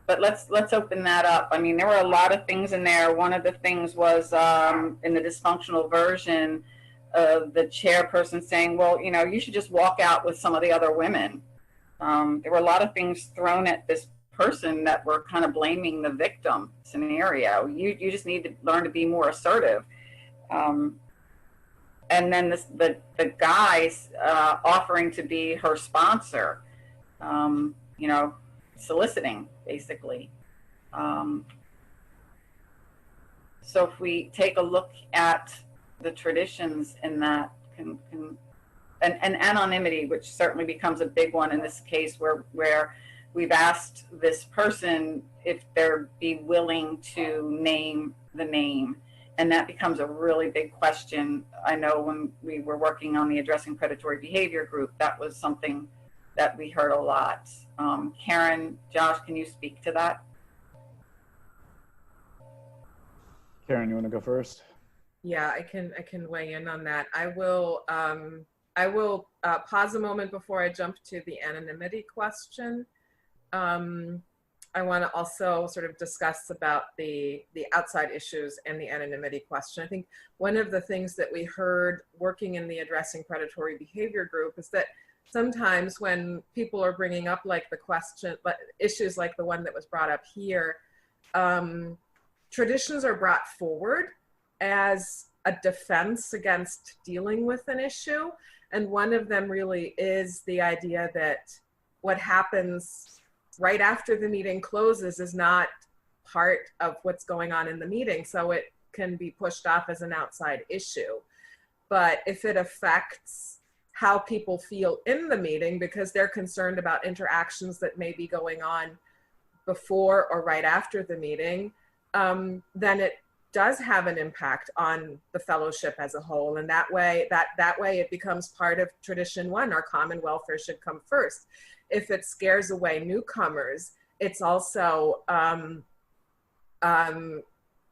But let's open that up. I mean, there were a lot of things in there. One of the things was in the dysfunctional version, the chairperson saying, well, you know, you should just walk out with some of the other women. There were a lot of things thrown at this person that were kind of blaming the victim scenario. You just need to learn to be more assertive. And then the guys offering to be her sponsor, you know, soliciting basically. So if we take a look at the traditions in that, and anonymity, which certainly becomes a big one in this case, where we've asked this person if they're be willing to name the name. And that becomes a really big question. I know when we were working on the Addressing Predatory Behavior group, that was something that we heard a lot. Karen, Josh, can you speak to that? Karen, you want to go first? Yeah, I can weigh in on that. I will pause a moment before I jump to the anonymity question. I want to also sort of discuss about the outside issues and the anonymity question. I think one of the things that we heard working in the Addressing Predatory Behavior group is that sometimes when people are bringing up like the question, but issues like the one that was brought up here, traditions are brought forward as a defense against dealing with an issue. And one of them really is the idea that what happens right after the meeting closes is not part of what's going on in the meeting. So it can be pushed off as an outside issue. But if it affects how people feel in the meeting because they're concerned about interactions that may be going on before or right after the meeting, then it does have an impact on the fellowship as a whole. And that way it becomes part of tradition one, our common welfare should come first. If it scares away newcomers, it's also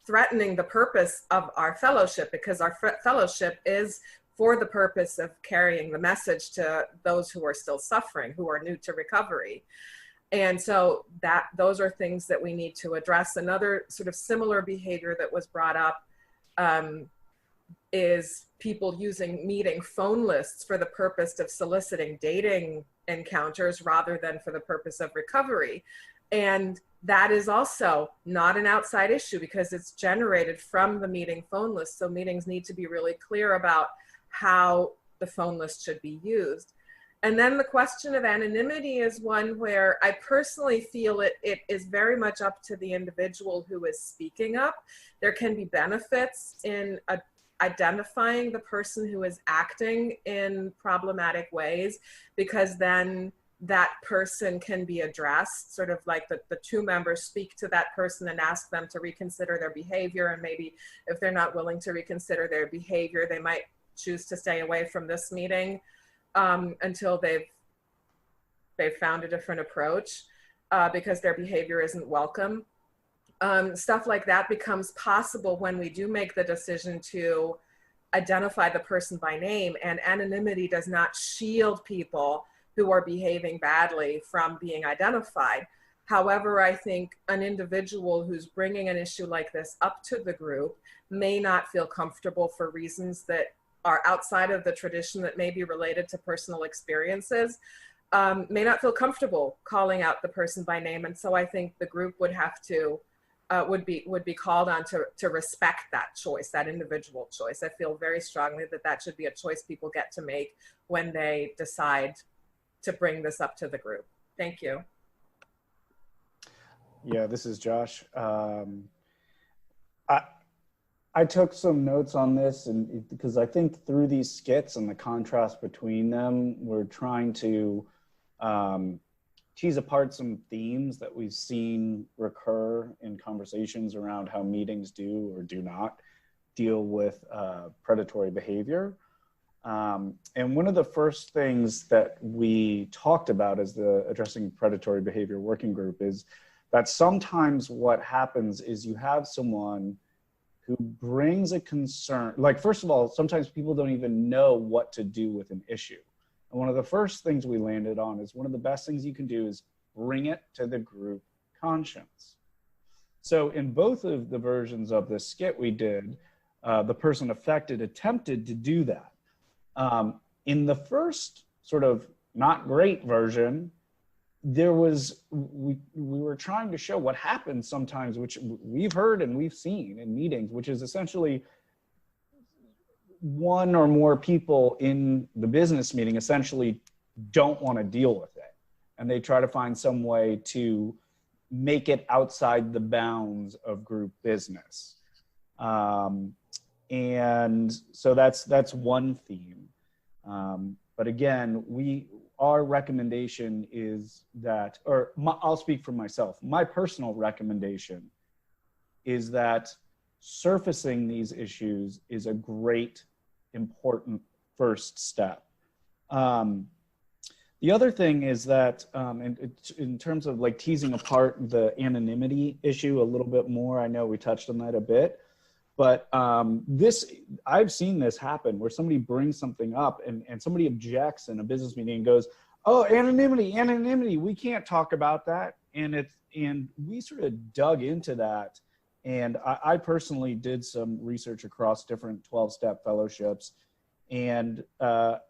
threatening the purpose of our fellowship, because our fellowship is for the purpose of carrying the message to those who are still suffering, who are new to recovery. And so those are things that we need to address. Another sort of similar behavior that was brought up is people using meeting phone lists for the purpose of soliciting dating encounters rather than for the purpose of recovery. And that is also not an outside issue because it's generated from the meeting phone list. So meetings need to be really clear about how the phone list should be used. And then the question of anonymity is one where I personally feel it is very much up to the individual who is speaking up. There can be benefits in identifying the person who is acting in problematic ways, because then that person can be addressed, sort of like the two members speak to that person and ask them to reconsider their behavior. And maybe if they're not willing to reconsider their behavior, they might choose to stay away from this meeting until they've found a different approach because their behavior isn't welcome. Stuff like that becomes possible when we do make the decision to identify the person by name, and anonymity does not shield people who are behaving badly from being identified. However, I think an individual who's bringing an issue like this up to the group may not feel comfortable for reasons that are outside of the tradition, that may be related to personal experiences, may not feel comfortable calling out the person by name. And so I think the group would have to, would be called on to respect that choice, that individual choice. I feel very strongly that that should be a choice people get to make when they decide to bring this up to the group. Thank you. Yeah, this is Josh. I took some notes on this, and because I think through these skits and the contrast between them, we're trying to tease apart some themes that we've seen recur in conversations around how meetings do or do not deal with predatory behavior. And one of the first things that we talked about as the Addressing Predatory Behavior Working Group is that sometimes what happens is you have someone who brings a concern. Like, first of all, sometimes people don't even know what to do with an issue. And one of the first things we landed on is one of the best things you can do is bring it to the group conscience. So in both of the versions of this skit we did, the person affected attempted to do that. In the first sort of not great version, there was, we were trying to show what happens sometimes, which we've heard and we've seen in meetings, which is essentially one or more people in the business meeting essentially don't want to deal with it. And they try to find some way to make it outside the bounds of group business. And so that's one theme. But again, our recommendation is that, I'll speak for myself. My personal recommendation is that surfacing these issues is a great, important first step. The other thing is that, in terms of like teasing apart the anonymity issue a little bit more, I know we touched on that a bit, but I've seen this happen where somebody brings something up and somebody objects in a business meeting and goes, "Oh, anonymity, we can't talk about that." And we sort of dug into that. And I personally did some research across different 12-step fellowships. And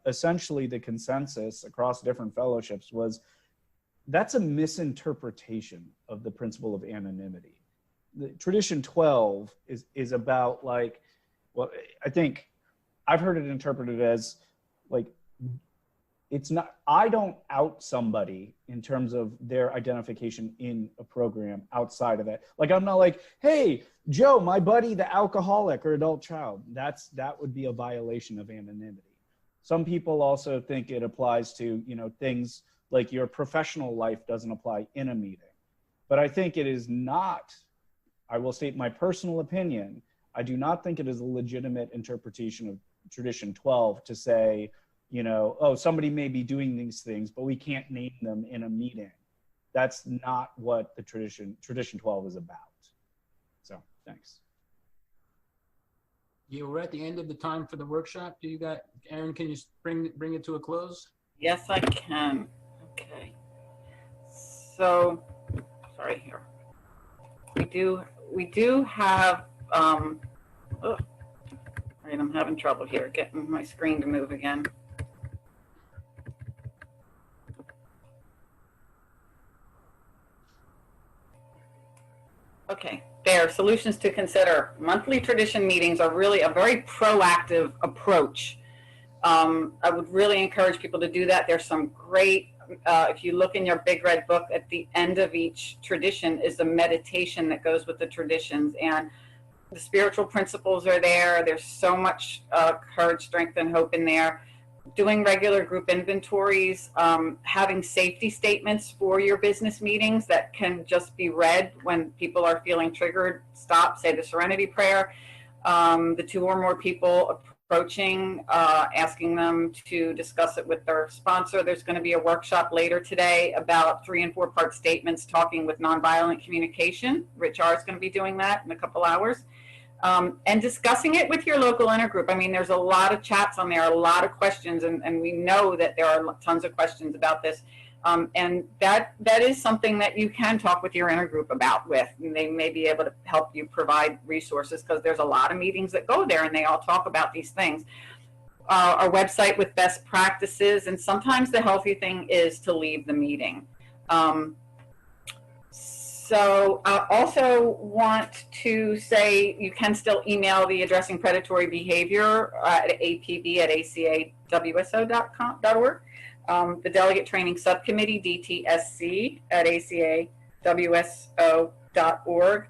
essentially the consensus across different fellowships was that's a misinterpretation of the principle of anonymity. The Tradition 12 is about like, well, I think I've heard it interpreted as like, it's not, I don't out somebody in terms of their identification in a program outside of that. Like, I'm not like, "Hey, Joe, my buddy, the alcoholic or adult child." That would be a violation of anonymity. Some people also think it applies to, things like your professional life doesn't apply in a meeting. But I think it is not, I will state my personal opinion, I do not think it is a legitimate interpretation of Tradition 12 to say, oh, somebody may be doing these things, but we can't name them in a meeting. That's not what the Tradition 12 is about. So, thanks. Yeah, we're at the end of the time for the workshop. Aaron, can you bring it to a close? Yes, I can. Okay. So, sorry here. We do have, right, I'm having trouble here getting my screen to move again. Okay, there, solutions to consider. Monthly tradition meetings are really a very proactive approach. I would really encourage people to do that. There's some great, if you look in your big red book, at the end of each tradition is a meditation that goes with the traditions, and the spiritual principles are there. There's so much courage, strength, and hope in there. Doing regular group inventories, having safety statements for your business meetings that can just be read when people are feeling triggered. Stop, say the Serenity Prayer. The 2 or more people approaching, asking them to discuss it with their sponsor. There's going to be a workshop later today about 3- and 4-part statements, talking with nonviolent communication. Rich R is going to be doing that in a couple hours. And discussing it with your local intergroup. I mean, there's a lot of chats on there, a lot of questions, and we know that there are tons of questions about this. And that is something that you can talk with your intergroup about and they may be able to help you provide resources, because there's a lot of meetings that go there and they all talk about these things. Our website with best practices, and sometimes the healthy thing is to leave the meeting. So I also want to say you can still email the Addressing Predatory Behavior at apb@acawso.org. The Delegate Training Subcommittee, DTSC, at acawso.org.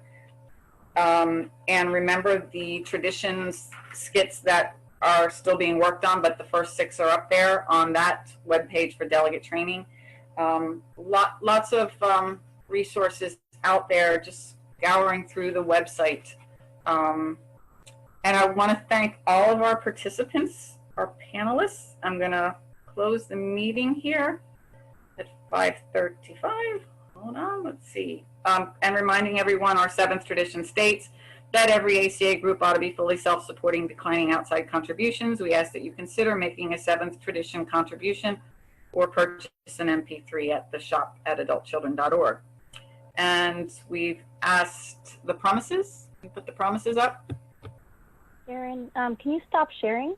And remember the traditions skits that are still being worked on, but the first 6 are up there on that webpage for delegate training. Lots of resources out there, just scouring through the website. And I want to thank all of our participants, our panelists. I'm going to close the meeting here at 5:35. Hold on, let's see. And reminding everyone, our 7th tradition states that every ACA group ought to be fully self-supporting, declining outside contributions. We ask that you consider making a 7th tradition contribution or purchase an MP3 at the shop at adultchildren.org. And we've asked the promises. Can you put the promises up? Karen, can you stop sharing?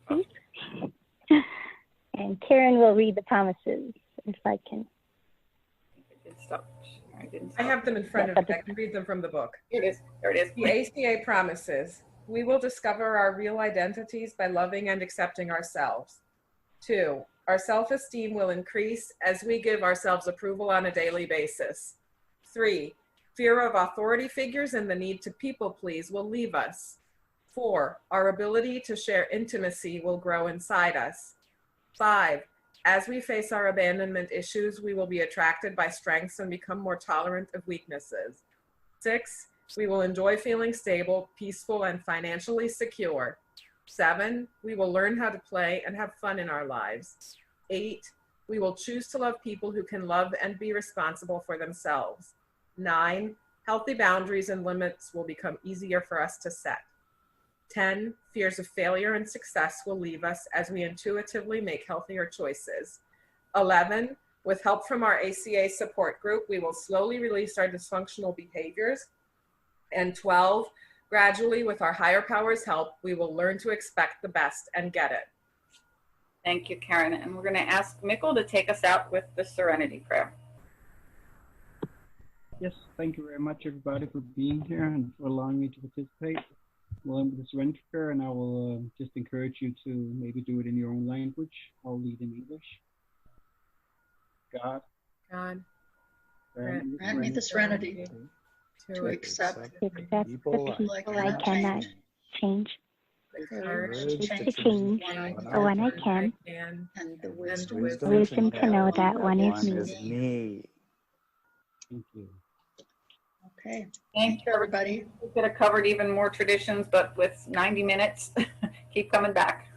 Please? And Karen will read the promises, if I can. I have them in front of me. I can read them from the book. Here it is. There it is. The ACA promises. We will discover our real identities by loving and accepting ourselves. 2, our self-esteem will increase as we give ourselves approval on a daily basis. 3, fear of authority figures and the need to people please will leave us. 4, our ability to share intimacy will grow inside us. 5, as we face our abandonment issues, we will be attracted by strengths and become more tolerant of weaknesses. 6, we will enjoy feeling stable, peaceful, and financially secure. 7, we will learn how to play and have fun in our lives. 8, we will choose to love people who can love and be responsible for themselves. 9, healthy boundaries and limits will become easier for us to set. 10, fears of failure and success will leave us as we intuitively make healthier choices. 11, with help from our ACA support group, we will slowly release our dysfunctional behaviors. And 12, gradually, with our higher powers' help, we will learn to expect the best and get it. Thank you, Karen. And we're going to ask Mikkel to take us out with the Serenity Prayer. Yes, thank you very much, everybody, for being here and for allowing me to participate. Well, I'm with the Serenity Prayer, and I will just encourage you to maybe do it in your own language. I'll lead in English. God, grant me the serenity to accept the people I cannot change, the courage to change the one I can, and the wisdom to know that one is me. Thank you. Okay. Thank you, everybody. We could have covered even more traditions, but with 90 minutes, keep coming back.